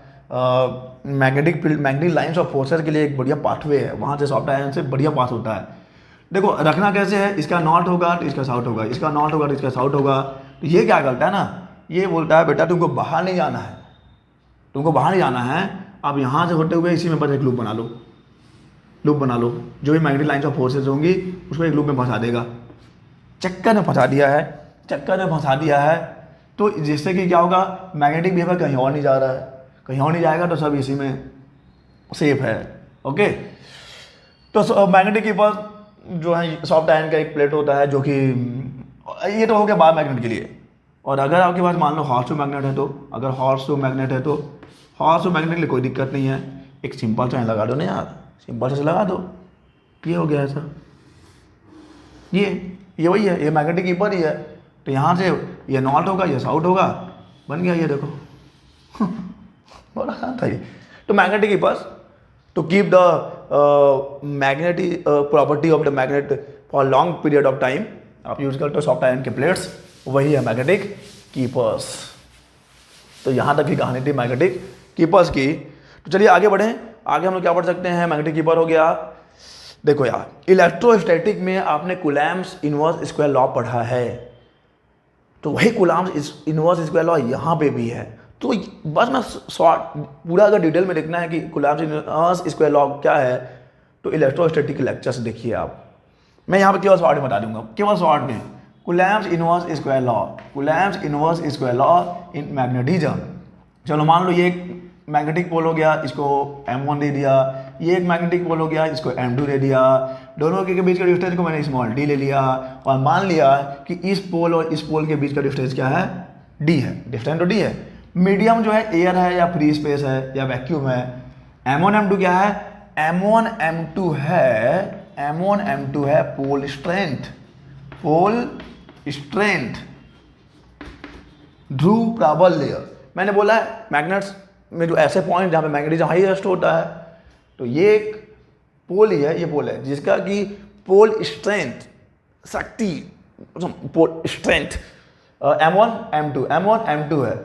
magnetic field, magnetic lines of forces के लिए एक बढ़िया पाथवे है, वहाँ से सॉफ्ट आयरन से बढ़िया पास होता है। देखो रखना कैसे है, इसका नॉर्थ होगा तो इसका साउथ होगा, इसका नॉर्थ होगा तो इसका साउथ होगा। तो ये क्या करता है ना, ये बोलता है बेटा तुमको बाहर नहीं जाना है, तुमको बाहर नहीं जाना है, आप यहाँ से होते हुए इसी में बस एक लूप बना लो, लूप बना लो। जो भी मैग्नेटिक लाइंस ऑफ फोर्सेस होंगी उसको एक लूप में फंसा देगा। चक्कर में फंसा दिया है, चक्कर में फंसा दिया है, तो जिससे कि क्या होगा, मैग्नेटिक बिहेवियर कहीं और नहीं जा रहा है, कहीं और नहीं जाएगा, तो सब इसी में सेफ है। ओके, तो मैग्नेटिक कीपर जो है सॉफ्ट आयरन का एक प्लेट होता है, जो कि ये तो हो गया बार मैग्नेट के लिए। और अगर आपके पास मान लो हॉर्स मैग्नेट है, तो अगर हॉर्स मैग्नेट है तो हॉर्स मैग्नेट के लिए कोई दिक्कत नहीं है, एक सिंपल सा लगा दो ना यार, सिंपल से लगा दो, ये हो गया ऐसा, ये वही है, ये मैग्नेटिक कीपर ही है। तो यहाँ से ये नॉर्थ होगा, ये साउथ होगा, बन गया ये देखो बड़ा आसान था ये। तो magnetic keepers to keep the magnetic property of the magnet for long period of time आप यूज करते हो सॉफ्ट आयरन के प्लेट्स, वही है मैग्नेटिक कीपर्स। तो यहाँ तक की कहानी थी मैग्नेटिक कीपर्स की। तो चलिए आगे बढ़ें, आगे हम लोग क्या पढ़ सकते हैं। मैग्नेटिक कीपर हो गया। देखो यार इलेक्ट्रोस्टैटिक में आपने कूलम्ब्स इनवर्स स्क्वायर लॉ पढ़ा है, तो वही कूलम्ब्स इनवर्स स्क्वायर लॉ यहाँ पे भी है। तो बस मैं शॉर्ट पूरा अगर डिटेल में देखना है कि कूलम्ब्स इनवर्स स्क्वायर लॉ क्या है, तो इलेक्ट्रोस्टैटिक लेक्चर्स देखिए आप। मैं यहाँ पे केवल शॉर्ट में बता दूंगा, केवल शॉर्ट में। Coulomb's inverse square law, Coulomb's inverse square law in magnetism. चलो मान लो ये एक मैग्नेटिक पोल हो गया, इसको M1 दे दिया, ये एक मैग्नेटिक पोल हो गया, इसको M2 दे दिया, दोनों के बीच का डिस्टेंस को मैंने स्मॉल d ले लिया, और मान लिया कि इस पोल और इस पोल के बीच का डिस्टेंस क्या है, d है, डिस्टेंस तो d है। मीडियम जो है एयर है या फ्री स्पेस है या वैक्यूम है। M1 M2 क्या है, M1 M2 है पोल स्ट्रेंथ, पोल स्ट्रेंथ, ध्रुव प्राबल्य। मैंने बोला है मैग्नेट्स में जो ऐसे पॉइंट जहाँ पे मैग्नेटिज्म हाईएस्ट होता है, तो ये एक पोल ही है, ये पोल है जिसका कि पोल स्ट्रेंथ, शक्ति, पोल स्ट्रेंथ M1 M2 है।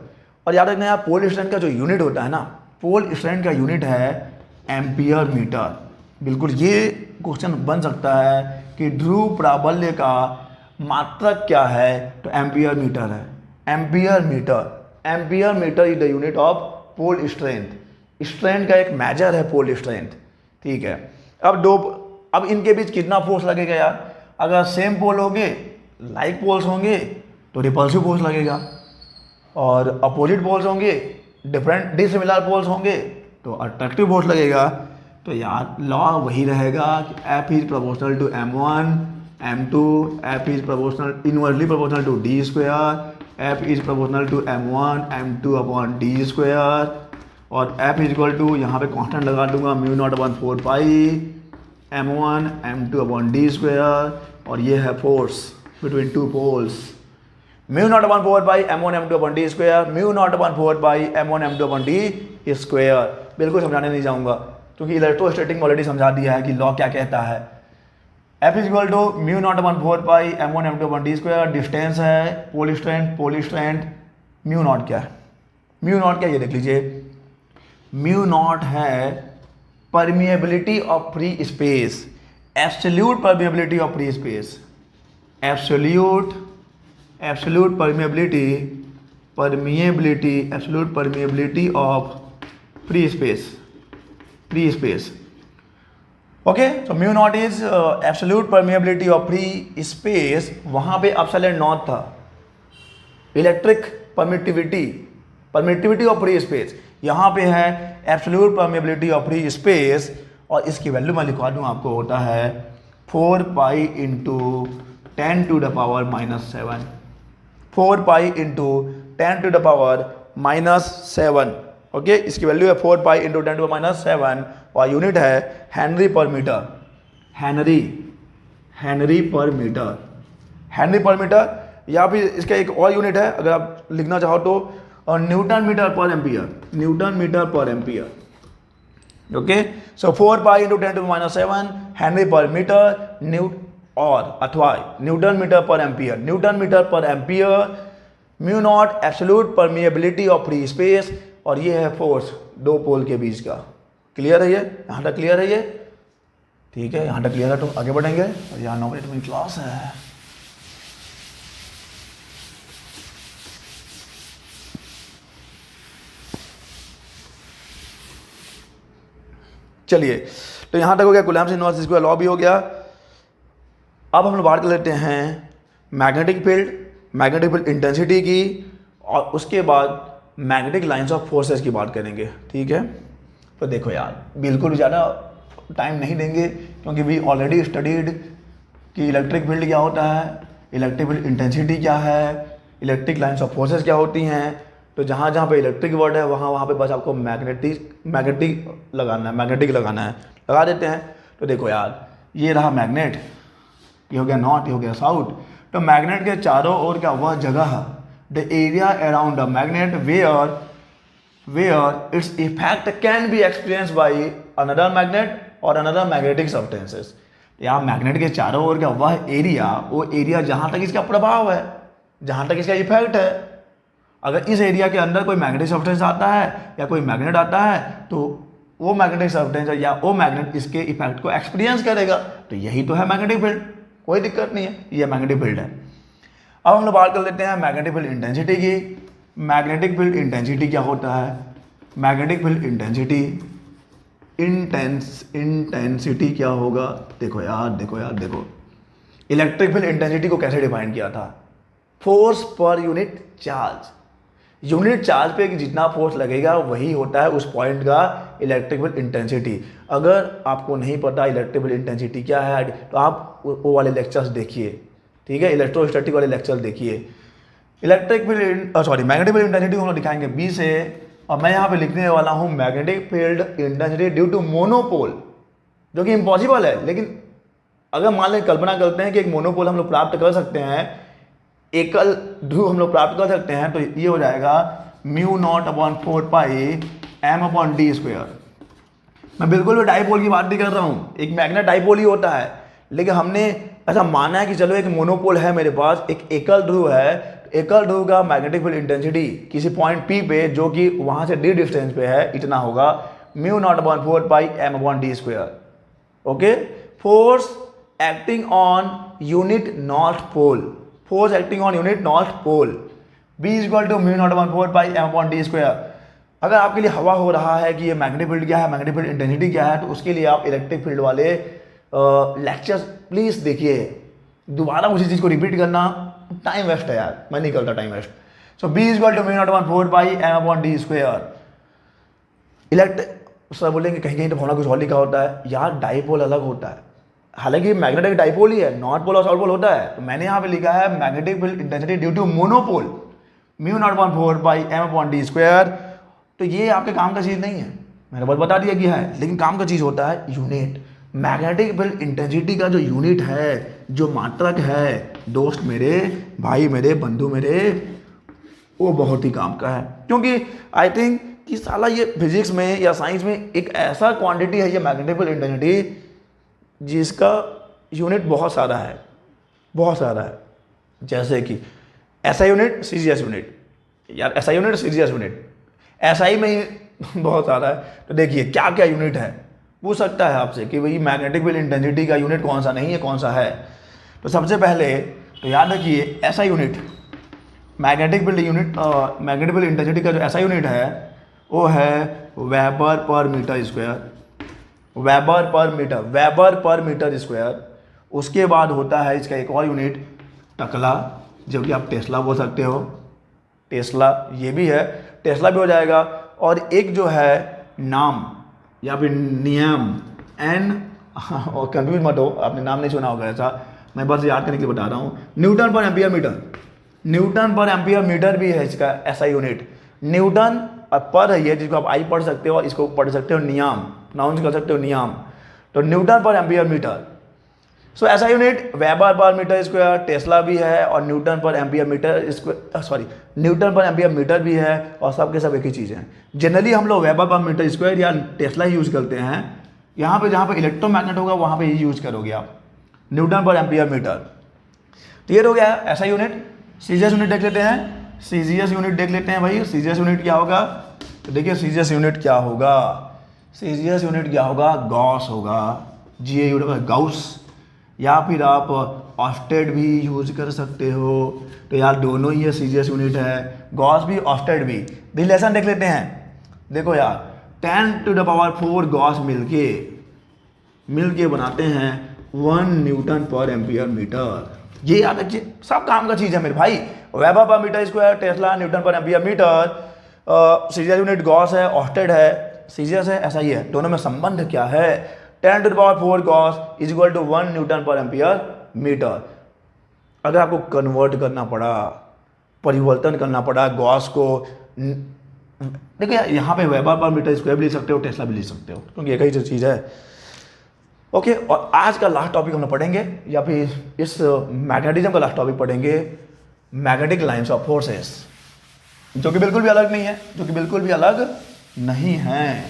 और याद रखना यार, पोल स्ट्रेंथ का जो यूनिट होता है ना, पोल स्ट्रेंथ का यूनिट है एम्पियर मीटर। बिल्कुल ये क्वेश्चन बन सकता है कि ध्रुव प्राबल्य का मात्रक क्या है, तो एम्पियर मीटर है। Ampere metre is the unit of pole strength. Strength का एक मेजर है पोल स्ट्रेंथ, ठीक है। अब इनके बीच कितना फोर्स लगेगा यार, अगर सेम पोल होंगे, लाइक पोल्स होंगे तो रिपल्सिव फोर्स लगेगा, और अपोजिट पोल्स होंगे, डिफरेंट डिसिमिलर पोल्स होंगे तो अट्रैक्टिव फोर्स लगेगा। तो यार लॉ वही रहेगा कि F is proportional to M1 M2, F is proportional inversely proportional to D square, F is proportional to M1 M2 upon D square, और F इज इक्वल टू, यहाँ पे कांस्टेंट लगा दूंगा, mu naught upon 4 pi M1 M2 upon D square, और ये है force between two poles, mu naught upon 4 pi M1 M2 upon D square, mu naught upon 4 pi M1 M2 upon D square. बिल्कुल समझाने नहीं जाऊंगा क्योंकि electrostatic में already समझा दिया है कि लॉ क्या कहता है। F is equal to mu naught upon 4 pi M1 M2 upon D square, distance है पोल स्ट्रेंथ, म्यू नॉट क्या है, म्यू नॉट क्या, ये देख लीजिए, म्यू नॉट है permeability of free space, absolute permeability of free space, absolute permeability of free space. Okay, तो mu naught is absolute permeability of free space. वहां पे एप्सिलॉन नॉट था electric permittivity of free space, यहाँ पे है absolute permeability of free space, और इसकी value मैं लिखवा दूँ आपको, होता है 4 pi into 10 to the power minus 7, 4 pi into 10 to the power minus 7। Okay, इसकी वैल्यू है 4 पाई इंटू 10 टू माइनस 7, और यूनिट है Henry per metre, Henry per metre, या फिर इसका एक और यूनिट है अगर आप लिखना चाहो तो newton metre per ampere. Okay, so 4 pi into 10 to minus 7 henry per metre, और अथवा newton metre per ampere, mu naught absolute permeability of free space, और ये है फोर्स दो पोल के बीच का। क्लियर है ये, यहाँ तक क्लियर है ये, ठीक है, यहाँ तक क्लियर है तो आगे बढ़ेंगे। और यहाँ 9 बजे मेरी क्लास है। चलिए, तो यहाँ तक हो गया, कूलम्ब्स इनवर्स स्क्वायर लॉ भी हो गया। अब हम लोग बात कर लेते हैं मैग्नेटिक फील्ड इंटेंसिटी की, और उसके बाद मैग्नेटिक लाइंस ऑफ फोर्सेस की बात करेंगे, ठीक है। तो देखो यार, बिल्कुल ज़्यादा टाइम नहीं देंगे क्योंकि वी ऑलरेडी स्टडीड कि इलेक्ट्रिक फील्ड क्या होता है, इलेक्ट्रिक फील्ड इंटेंसिटी क्या है, इलेक्ट्रिक लाइंस ऑफ फोर्सेस क्या होती हैं। तो जहाँ जहाँ पे इलेक्ट्रिक वर्ड है वहाँ पे बस आपको मैग्नेटिक लगाना है, लगा देते हैं। तो देखो यार, ये रहा मैग्नेट, ये हो गया नॉर्थ, ये हो गया साउथ। तो मैग्नेट के चारों ओर क्या, वह जगह, the area around the magnet where its effect can be experience by another magnet और अनदर मैग्नेटिक सब्सटेंसेस। यहाँ मैग्नेट के चारों ओर क्या, वह एरिया जहाँ तक इसका प्रभाव है, जहाँ तक इसका इफेक्ट है। अगर इस एरिया के अंदर कोई मैग्नेटिक सब्सटेंस आता है या कोई मैग्नेट आता है तो वो मैग्नेटिक सब्सटेंस या वो मैग्नेट इसके इफेक्ट को एक्सपीरियंस करेगा। तो यही तो है मैग्नेटिक फील्ड, कोई दिक्कत नहीं है, ये मैग्नेटिक फील्ड है। अब हम लोग बात कर लेते हैं मैग्नेटिक फील्ड इंटेंसिटी की। मैग्नेटिक फील्ड इंटेंसिटी क्या होता है? मैग्नेटिक फील्ड इंटेंसिटी क्या होगा? देखो यार, इलेक्ट्रिक फील्ड इंटेंसिटी को कैसे डिफाइन किया था? फोर्स पर यूनिट चार्ज पे जितना फोर्स लगेगा वही होता है उस पॉइंट का इलेक्ट्रिक फील्ड इंटेंसिटी। अगर आपको नहीं पता इलेक्ट्रिक फील्ड इंटेंसिटी क्या है तो आप वो वाले लेक्चर्स देखिए, ठीक है, इलेक्ट्रोस्टैटिक वाले लेक्चर देखिए। मैग्नेटिक फील्ड इंटेंसिटी हम लोग दिखाएंगे बी से, और मैं यहाँ पे लिखने वाला हूँ magnetic field intensity due to monopole, जो कि इम्पॉसिबल है। लेकिन अगर मान लें, कल्पना करते हैं कि एक मोनोपोल हम लोग प्राप्त कर सकते हैं, एकल ध्रुव हम लोग प्राप्त कर सकते हैं, तो ये हो जाएगा mu naught upon 4 pi M upon D square. मैं बिल्कुल भी डाइपोल की बात नहीं कर रहा हूँ, एक मैग्नेट डाइपोल ही होता है, लेकिन हमने ऐसा माना है कि चलो एक मोनोपोल है मेरे पास, एक एकल ध्रुव है, एकल ध्रुव का मैग्नेटिक फील्ड इंटेंसिटी किसी पॉइंट P पे जो कि वहाँ से d डिस्टेंस पे है इतना होगा mu naught upon 4 pi M upon D square. Okay, force acting on unit north pole, force acting on unit north pole B equal to mu naught upon 4 pi M upon D square. अगर आपके लिए हवा हो रहा है कि ये magnetic field क्या है, मैग्नेटिक फील्ड इंटेंसिटी क्या है, तो उसके लिए आप इलेक्ट्रिक फील्ड वाले लेक्चर्स प्लीज़ देखिए। दोबारा उसी चीज़ को रिपीट करना टाइम वेस्ट है यार, मैं नहीं करता time waste. So B equal to mu naught upon 4 pi M upon D square. Sir बोलेंगे कहीं कहीं तो फॉर्मूला कुछ और लिखा होता है यार, डाइपोल अलग होता है, हालांकि मैग्नेटिक डाइपोल ही है, नॉर्थ पोल और साउथ पोल होता है। तो मैंने यहाँ पे लिखा है magnetic field intensity due to monopole mu naught upon 4 pi M upon D square. तो ये आपके काम का चीज़ नहीं है, मैंने बहुत बता दिया कि है, लेकिन काम का चीज़ होता है यूनिट। मैग्नेटिक फील्ड इंटेंसिटी का जो यूनिट है, जो मात्रक है, दोस्त मेरे, भाई मेरे, बंधु मेरे, वो बहुत ही काम का है। क्योंकि आई थिंक कि साला ये फिजिक्स में या साइंस में एक ऐसा क्वांटिटी है ये मैग्नेटिक फील्ड इंटेंसिटी जिसका यूनिट बहुत सारा है, बहुत सारा है। जैसे कि ऐसा यूनिट सीजीएस यूनिट, यार ऐसा यूनिट सीजीएस यूनिट, ऐसा ही में ही बहुत सारा है। तो देखिए क्या क्या यूनिट है, पूछ सकता है आपसे कि भाई मैग्नेटिक फील्ड इंटेंसिटी का यूनिट कौन सा नहीं है, कौन सा है। तो सबसे पहले तो याद रखिए ऐसा unit, magnetic field unit, magnetic field intensity का जो ऐसा यूनिट है वो है weber per metre square, weber per metre, weber per metre square. उसके बाद होता है इसका एक और यूनिट टकला, जो कि आप टेस्ला बोल सकते हो, टेस्ला ये भी है, टेस्ला भी हो जाएगा। और एक जो है नाम या फिर नियम एन, और कंफ्यूज मत हो, आपने नाम नहीं सुना होगा ऐसा, मैं बस याद करने के लिए बता रहा हूँ। Newton per ampere metre, Newton per ampere metre भी है इसका ऐसा यूनिट। न्यूटन पर है ये, जिसको आप आई पढ़ सकते हो, और इसको पढ़ सकते हो नियम, प्रोनाउंस कर सकते हो नियम। तो Newton per ampere metre, so ऐसा unit weber per metre square, tesla भी है, और newton per ampere metre square, sorry newton per ampere metre भी है, और सब के सब एक ही चीज़ है। जनरली हम लोग वेबर पर मीटर स्क्वायर या टेस्ला ही यूज़ करते हैं। यहाँ पे जहाँ पे इलेक्ट्रोमैग्नेट होगा वहाँ पे ये यूज़ करोगे आप, Newton per ampere metre. Clear हो गया ऐसा यूनिट। सीजीएस यूनिट देख लेते हैं, सीजीएस यूनिट देख लेते हैं भाई, सीजीएस यूनिट क्या होगा। तो देखिए सीजीएस यूनिट क्या होगा, सीजीएस यूनिट क्या होगा, गॉस होगा, जीए यूनिट गाउस, या फिर आप ऑस्टेड भी यूज कर सकते हो। तो यार दोनों ही सीजीएस यूनिट है, गॉस भी ऑस्टेड भी। रिलेशन देख लेते हैं, देखो यार 10⁴ गॉस मिलके बनाते हैं 1 न्यूटन पर एम्पियर मीटर। ये याद रखिए, सब काम का चीज़ है मेरे भाई। Weber per metre square, tesla, newton per ampere metre, CGS unit gauss है, ऑस्टेड है, सीजीएस है, ऐसा ही है। दोनों में संबंध क्या है, 10⁴ gauss is equal to 1 newton per ampere metre. अगर आपको कन्वर्ट करना पड़ा, परिवर्तन करना पड़ा गॉस को, देखिए यहाँ पे वेबर पर मीटर स्क्वायर भी लिख सकते हो, टेस्ला भी लिख सकते हो, क्योंकि एक ही जो चीज़ है। ओके, और आज का लास्ट टॉपिक हम लोग पढ़ेंगे, या फिर इस मैग्नेटिज्म का लास्ट टॉपिक पढ़ेंगे, मैग्नेटिक लाइन्स ऑफ फोर्सेस, जो कि बिल्कुल भी अलग नहीं है, जो कि बिल्कुल भी अलग नहीं है।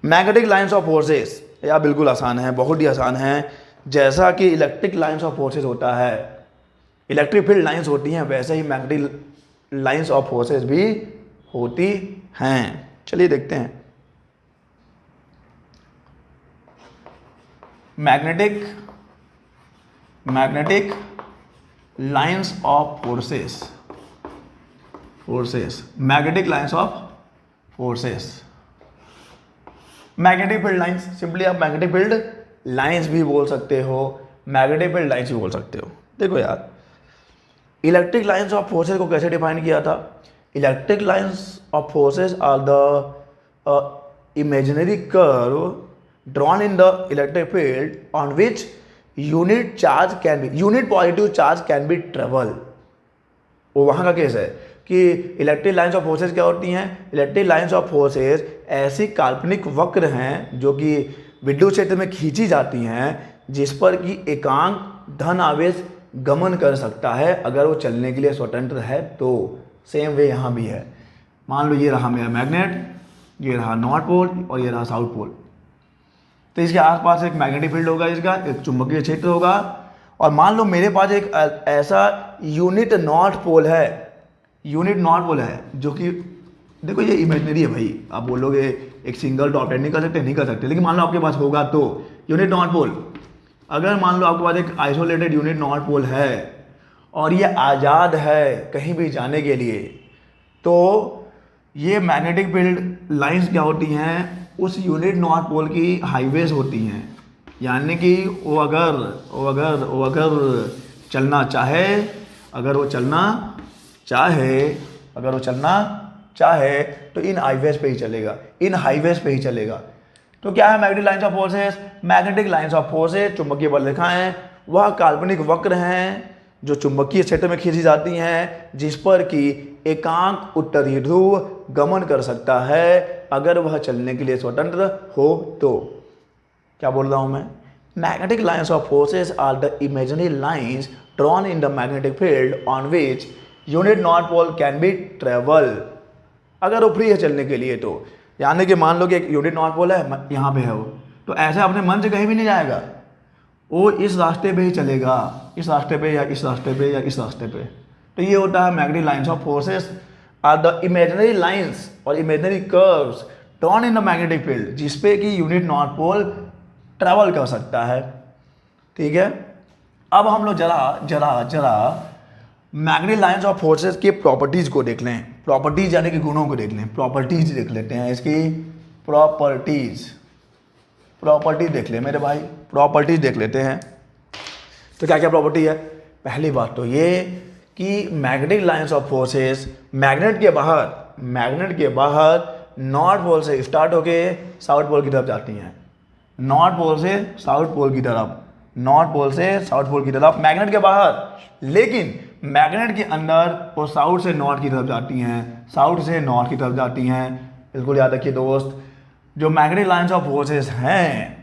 मैग्नेटिक लाइन्स ऑफ फोर्सेस या बिल्कुल आसान है, बहुत ही आसान है। जैसा कि इलेक्ट्रिक लाइन्स ऑफ फोर्सेस होता है, इलेक्ट्रिक फील्ड लाइन्स होती हैं, वैसे ही मैग्नेटिक लाइन्स ऑफ फोर्सेस भी होती हैं। चलिए देखते हैं। Magnetic lines of forces, magnetic lines of forces, magnetic field lines, simply आप मैग्नेटिक फील्ड लाइंस भी बोल सकते हो, मैग्नेटिक फील्ड लाइंस भी बोल सकते हो। देखो यार, इलेक्ट्रिक लाइंस ऑफ फोर्सेस को कैसे डिफाइन किया था। Electric lines of forces are the imaginary curve drawn in the electric field on which unit positive charge can be travel. वो वहाँ का केस है कि इलेक्ट्रिक लाइन्स ऑफ फोर्सेस क्या होती हैं। इलेक्ट्रिक लाइन्स ऑफ फोर्सेस ऐसी काल्पनिक वक्र हैं जो कि विद्युत क्षेत्र में खींची जाती हैं, जिस पर कि एकांक धन आवेश गमन कर सकता है अगर वो चलने के लिए स्वतंत्र है तो। सेम वे यहाँ भी है। मान लो ये रहा मेरा मैग्नेट, ये रहा नॉर्थ पोल और ये रहा साउथ पोल। तो इसके आसपास एक मैग्नेटिक फील्ड होगा, इसका एक चुंबकीय क्षेत्र होगा। और मान लो मेरे पास एक ऐसा यूनिट नॉर्थ पोल है, यूनिट नॉर्थ पोल है जो कि देखो ये इमेजिनरी है भाई, आप बोलोगे एक सिंगल डॉट नहीं कर सकते, नहीं कर सकते, लेकिन मान लो आपके पास होगा तो यूनिट नॉर्थ पोल। अगर मान लो आपके पास एक आइसोलेटेड यूनिट नॉर्थ पोल है और ये आज़ाद है कहीं भी जाने के लिए, तो ये मैग्नेटिक फील्ड लाइंस क्या होती हैं, उस यूनिट नॉर्थ पोल की हाईवेज होती हैं। यानी कि वो अगर चलना चाहे, अगर वो चलना चाहे तो इन हाईवेज पे ही चलेगा, इन हाईवेज पे ही चलेगा। तो क्या है magnetic lines of forces? Magnetic lines of forces, चुंबकीय बल रेखाएं, वह काल्पनिक वक्र हैं जो चुंबकीय क्षेत्र में खींची जाती हैं, जिस पर कि एकांक उत्तरी ध्रुव गमन कर सकता है अगर वह चलने के लिए स्वतंत्र हो तो। क्या बोल रहा हूं मैं? Magnetic lines of forces are the imaginary lines drawn in the magnetic field on which unit north pole can be travel. अगर वो फ्री है चलने के लिए तो, यानी कि मान लो कि एक यूनिट नॉर्थ पोल है, यहाँ पे है वो, तो ऐसे अपने मन से कहीं भी नहीं जाएगा, वो इस रास्ते पे ही चलेगा, इस रास्ते पे या इस रास्ते पे या इस रास्ते पे। तो ये होता है magnetic lines of forces are the imaginary lines और imaginary curves drawn in the magnetic field, जिसपे कि यूनिट नॉर्थ पोल ट्रैवल कर सकता है। ठीक है, अब हम लोग जरा मैग्नेटिक लाइंस ऑफ फोर्सेस की प्रॉपर्टीज को देख लें। प्रॉपर्टीज यानी कि गुणों को देख लें, प्रॉपर्टीज देख लेते हैं इसकी। प्रॉपर्टीज देख ले मेरे भाई, प्रॉपर्टीज देख लेते हैं। तो क्या क्या प्रॉपर्टी है? पहली बात तो ये कि magnetic lines of forces magnet के बाहर नॉर्थ पोल से स्टार्ट होके साउथ पोल की तरफ जाती हैं। नॉर्थ पोल से साउथ पोल की तरफ मैग्नेट के बाहर, लेकिन मैग्नेट के अंदर वो साउथ से नॉर्थ की तरफ जाती हैं, साउथ से नॉर्थ की तरफ जाती हैं। बिल्कुल याद रखिए दोस्त, जो मैग्नेटिक लाइंस ऑफ फोर्सेस हैं,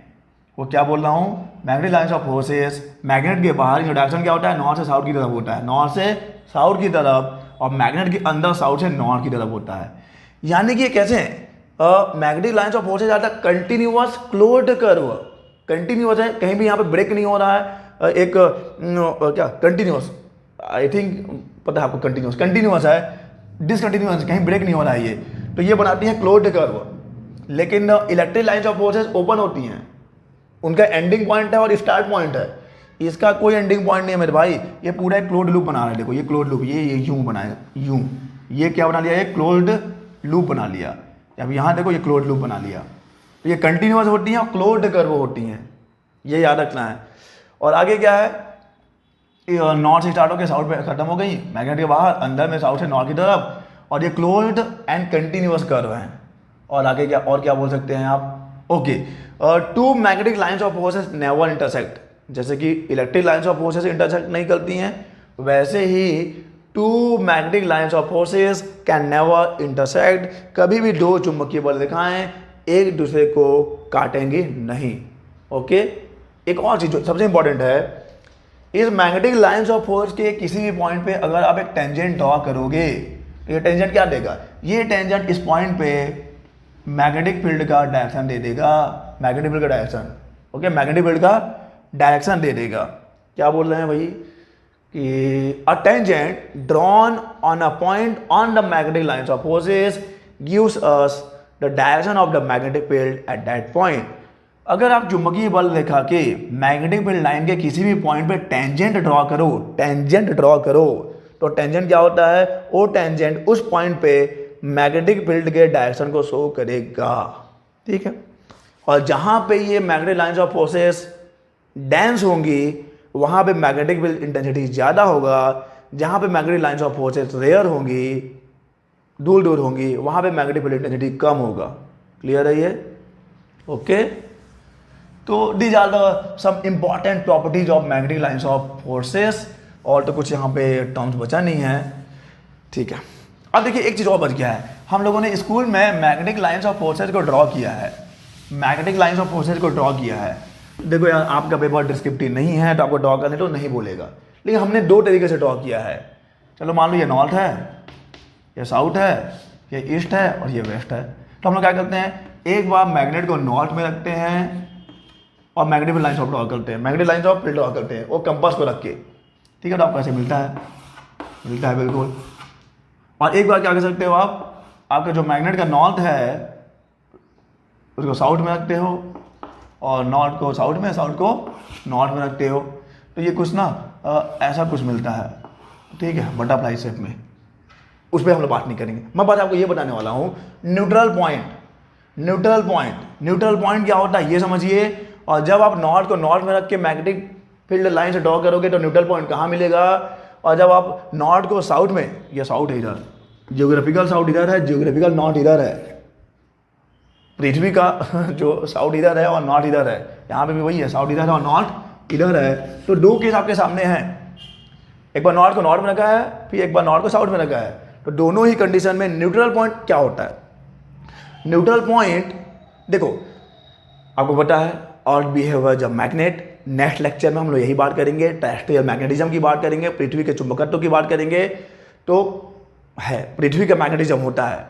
वो क्या बोल रहा हूँ, magnetic lines of forces magnet के बाहर इंट्रोडक्शन क्या होता है, नॉर्थ से साउथ की तरफ होता है, नॉर्थ से साउथ की तरफ, और मैग्नेट के अंदर साउथ से नॉर्थ की तरफ होता है। यानी कि कैसे मैग्नेटिक लाइंस ऑफ फोर्सेस आता है कंटिन्यूअस क्लोज्ड कर्व, कंटिन्यूअस है, कहीं भी यहाँ पे ब्रेक नहीं हो रहा है। एक क्या कंटिन्यूअस, आई थिंक पता है आपको, कंटिन्यूअस है, डिसकंटिन्यूअस, कहीं ब्रेक नहीं हो रहा है ये, तो ये बनाती है क्लोज्ड कर्व। लेकिन electric lines of forces open होती हैं, उनका एंडिंग पॉइंट है और स्टार्ट पॉइंट है, इसका कोई एंडिंग पॉइंट नहीं है मेरे भाई। ये पूरा एक क्लोज्ड लूप बना रहा है, देखो ये क्लोज्ड लूप, ये यूं बनाया, यूं, ये क्या बना लिया, ये क्लोज्ड लूप बना लिया। अब यहाँ देखो ये क्लोज्ड लूप बना लिया, तो ये कंटिन्यूअस होती हैं और क्लोज्ड कर्व होती हैं, ये याद रखना है। और आगे क्या है, नॉर्थ से स्टार्ट होकर साउथ पे खत्म हो गई, मैग्नेट के बाहर, अंदर में साउथ से नॉर्थ की तरफ, और ये क्लोज्ड एंड कंटिन्यूअस कर्व हैं। और आगे क्या, और क्या बोल सकते हैं आप, okay, two magnetic lines of forces never intersect. जैसे कि electric lines of forces intersect नहीं करती हैं, वैसे ही two magnetic lines of forces can never intersect. कभी भी दो चुंबकीय बल रेखाएं एक दूसरे को काटेंगे नहीं। ओके, एक और चीज जो सबसे इंपॉर्टेंट है, इस मैग्नेटिक लाइंस ऑफ फोर्स के किसी भी पॉइंट पे अगर आप एक टेंजेंट ड्रॉ करोगे, ये टेंजेंट क्या देगा, ये टेंजेंट इस पॉइंट पे मैग्नेटिक फील्ड का डायरेक्शन दे देगा, मैग्नेटिक फील्ड का डायरेक्शन, ओके, मैग्नेटिक फील्ड का डायरेक्शन दे देगा। क्या बोल रहे हैं भाई कि a tangent drawn on a point on the magnetic lines of forces gives us the direction of the magnetic field at that point. अगर आप चुंबकीय बल रेखा के मैग्नेटिक फील्ड लाइन के किसी भी पॉइंट पे टेंजेंट ड्रॉ करो, तो टेंजेंट क्या होता है, वो टेंजेंट उस पॉइंट पे मैग्नेटिक फील्ड के डायरेक्शन को शो करेगा। ठीक है, और जहां पे ये magnetic lines of forces dense होंगी, वहां पे मैग्नेटिक फील्ड इंटेंसिटी ज़्यादा होगा। जहां पे magnetic lines of forces rare होंगी, दूर होंगी, वहां पे मैग्नेटिक फील्ड इंटेंसिटी कम होगा। क्लियर है ये? ओके, तो these are the some important properties of magnetic lines of forces. और तो कुछ यहाँ पे टर्म्स बचा नहीं है। ठीक है, अब देखिए एक चीज़ और बच गया है, हम लोगों ने स्कूल में मैग्नेटिक लाइंस ऑफ फोर्सेस को ड्रॉ किया है, मैग्नेटिक लाइंस ऑफ फोर्सेस को ड्रॉ किया है। देखो यार, आपका पेपर डिस्क्रिप्टिव नहीं है तो आपको ड्रॉ करने तो नहीं बोलेगा, लेकिन हमने दो तरीके से ड्रॉ किया है। चलो मान लो ये नॉर्थ है, ये साउथ है, ये ईस्ट है और ये वेस्ट है। तो हम लोग क्या करते हैं, एक बार मैग्नेट को नॉर्थ में रखते हैं और मैग्नेटिक लाइन्स ऑफ ड्रॉ करते हैं, magnetic lines of field draw करते हैं, वो कंपास को रख के, ठीक है। तो आपको ऐसे मिलता है बिल्कुल। और एक बार क्या कर सकते हो आप, आपका जो मैग्नेट का नॉर्थ है उसको साउथ में रखते हो और नॉर्थ को साउथ में, साउथ को नॉर्थ में रखते हो। तो ये कुछ ना ऐसा कुछ मिलता है, ठीक है, बटरफ्लाई शेप में। उस पर हम लोग बात नहीं करेंगे। मैं बात आपको ये बताने वाला हूँ, न्यूट्रल पॉइंट। न्यूट्रल पॉइंट क्या होता है ये समझिए। और जब आप नॉर्थ को नॉर्थ में रख के मैग्नेटिक फील्ड लाइन से ड्रॉ करोगे तो न्यूट्रल पॉइंट कहाँ मिलेगा। और जब आप नॉर्थ को साउथ में, ये साउथ है इधर, जियोग्राफिकल साउथ इधर है, जियोग्राफिकल नॉर्थ इधर है, पृथ्वी का जो साउथ इधर है और नॉर्थ इधर है, यहाँ पे भी वही है, साउथ इधर है और नॉर्थ इधर है। तो दो केस आपके सामने हैं, एक बार नॉर्थ को नॉर्थ में रखा है, फिर एक बार नॉर्थ को साउथ में रखा है। तो दोनों ही कंडीशन में न्यूट्रल पॉइंट क्या होता है। न्यूट्रल पॉइंट देखो आपको पता है, earth behave as a magnet. Next lecture में हम लोग यही बात करेंगे, टेरेस्ट्रियल मैग्नेटिज्म की बात करेंगे, पृथ्वी के चुंबकत्व की बात करेंगे। तो है पृथ्वी का मैग्नेटिज्म होता है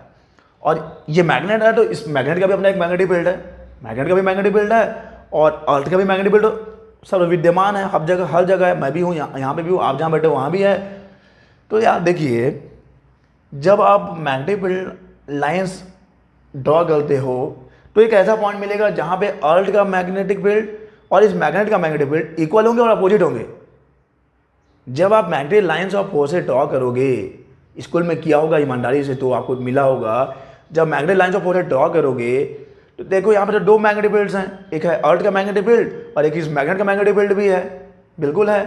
और ये मैग्नेट है, तो इस मैग्नेट का भी अपना एक मैग्नेटिक फील्ड है, मैग्नेट का भी मैग्नेटिक फील्ड है और अर्थ का भी मैग्नेटिक फील्ड सब विद्यमान है, हर जगह है। मैं भी हूँ, यहाँ पे भी हूँ, आप जहाँ बैठे हो वहाँ भी है। तो यार देखिए, जब आप मैग्नेटिक फील्ड लाइंस ड्रॉ करते हो तो एक ऐसा पॉइंट मिलेगा जहाँ पे अर्थ का मैग्नेटिक फील्ड और इस मैग्नेट का मैग्नेटिक फील्ड इक्वल होंगे और अपोजिट होंगे। जब आप magnetic lines of forces draw करोगे, स्कूल में किया होगा ईमानदारी से तो आपको मिला होगा, जब magnetic lines of forces draw करोगे तो देखो यहाँ पे तो दो मैग्नेटिक फील्ड्स हैं, एक है अर्थ का मैग्नेटिक फील्ड और एक इस मैग्नेट का मैग्नेटिक फील्ड भी है, बिल्कुल है।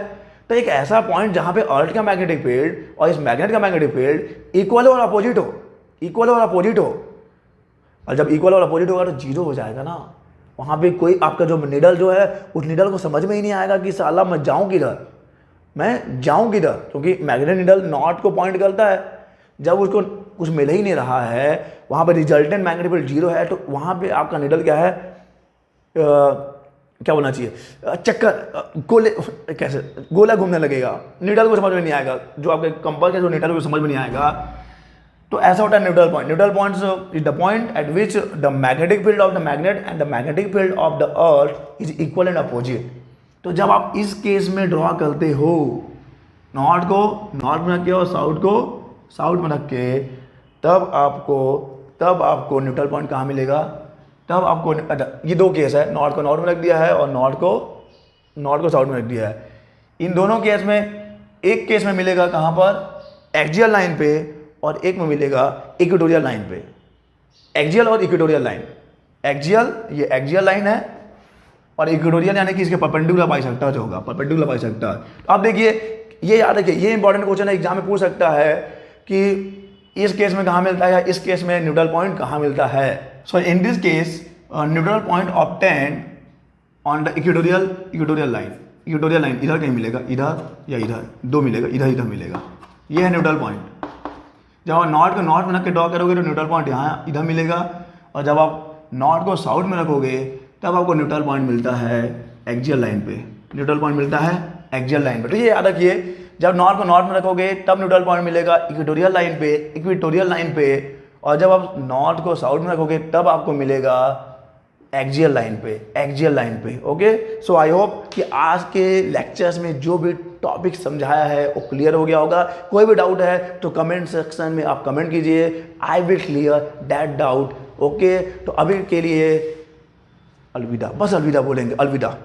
तो एक ऐसा पॉइंट जहाँ पे अर्थ का मैग्नेटिक फील्ड और इस मैग्नेट का मैग्नेटिक फील्ड इक्वल और अपोजिट हो, इक्वल और अपोजिट हो। और जब इक्वल और अपोजिट होगा तो जीरो हो जाएगा ना, वहाँ पे कोई आपका जो निडल जो है उस निडल को समझ में ही नहीं आएगा कि साला मैं जाऊँ किधर, मैं जाऊँ किधर, क्योंकि मैग्नेट निडल नॉर्थ को पॉइंट करता है। जब उसको कुछ मिल ही नहीं रहा है, वहाँ पे रिजल्टेंट मैग्नेटिक फील्ड जीरो है, तो वहाँ पे आपका निडल क्या है, क्या बोलना चाहिए, चक्कर गोले, कैसे गोला घूमने लगेगा, निडल को समझ में नहीं आएगा, जो आपके कंपास है जो निडल को समझ में नहीं आएगा। तो ऐसा होता है neutral point. Neutral point is the point at which the magnetic field of the magnet and the magnetic field of the earth is equal and opposite. तो जब आप इस केस में ड्रॉ करते हो, नॉर्थ को नॉर्थ में रख के और साउथ को साउथ में रख के, तब आपको न्यूट्रल पॉइंट कहाँ मिलेगा, तब आपको, ये दो केस है, नॉर्थ को नॉर्थ में रख दिया है और नॉर्थ को साउथ में रख दिया है। इन दोनों केस में एक केस में मिलेगा कहाँ पर, एक्सियल लाइन पे, और एक में मिलेगा इक्वेटोरियल लाइन पे। एक्सियल और इक्वेटोरियल लाइन, एक्सियल ये एक्सियल लाइन है और इक्वेटोरियल यानी कि इसके परपेंडिकुलर बाइसेक्टर जो होगा, परपेंडिकुलर बाइसेक्टर। तो आप देखिए, ये याद रखिए, ये इंपॉर्टेंट क्वेश्चन है, एग्जाम में पूछ सकता है कि इस केस में कहाँ मिलता है या इस केस में न्यूट्रल पॉइंट कहाँ मिलता है। So in this case neutral point obtain on the equatorial line, equatorial line इधर कहीं मिलेगा, इधर या इधर, दो मिलेगा, इधर मिलेगा, ये है न्यूट्रल पॉइंट। जब आप नॉर्थ को नॉर्थ में रख के ड्रॉ करोगे तो न्यूट्रल पॉइंट यहाँ इधर मिलेगा, और जब आप नॉर्थ को साउथ में रखोगे तब आपको न्यूट्रल पॉइंट मिलता है एक्सियल लाइन पे, न्यूट्रल पॉइंट मिलता है एक्सियल लाइन पे। तो ये याद रखिए, जब नॉर्थ को नॉर्थ में रखोगे तब न्यूट्रल पॉइंट मिलेगा इक्वेटोरियल लाइन पे, और जब आप नॉर्थ को साउथ में रखोगे तब आपको मिलेगा एक्सियल लाइन पे। ओके, सो आई होप कि आज के लेक्चर्स में जो भी टॉपिक समझाया है वो क्लियर हो गया होगा। कोई भी डाउट है तो कमेंट सेक्शन में आप कमेंट कीजिए, I will clear that doubt. Okay, तो अभी के लिए अलविदा, बस अलविदा बोलेंगे, अलविदा।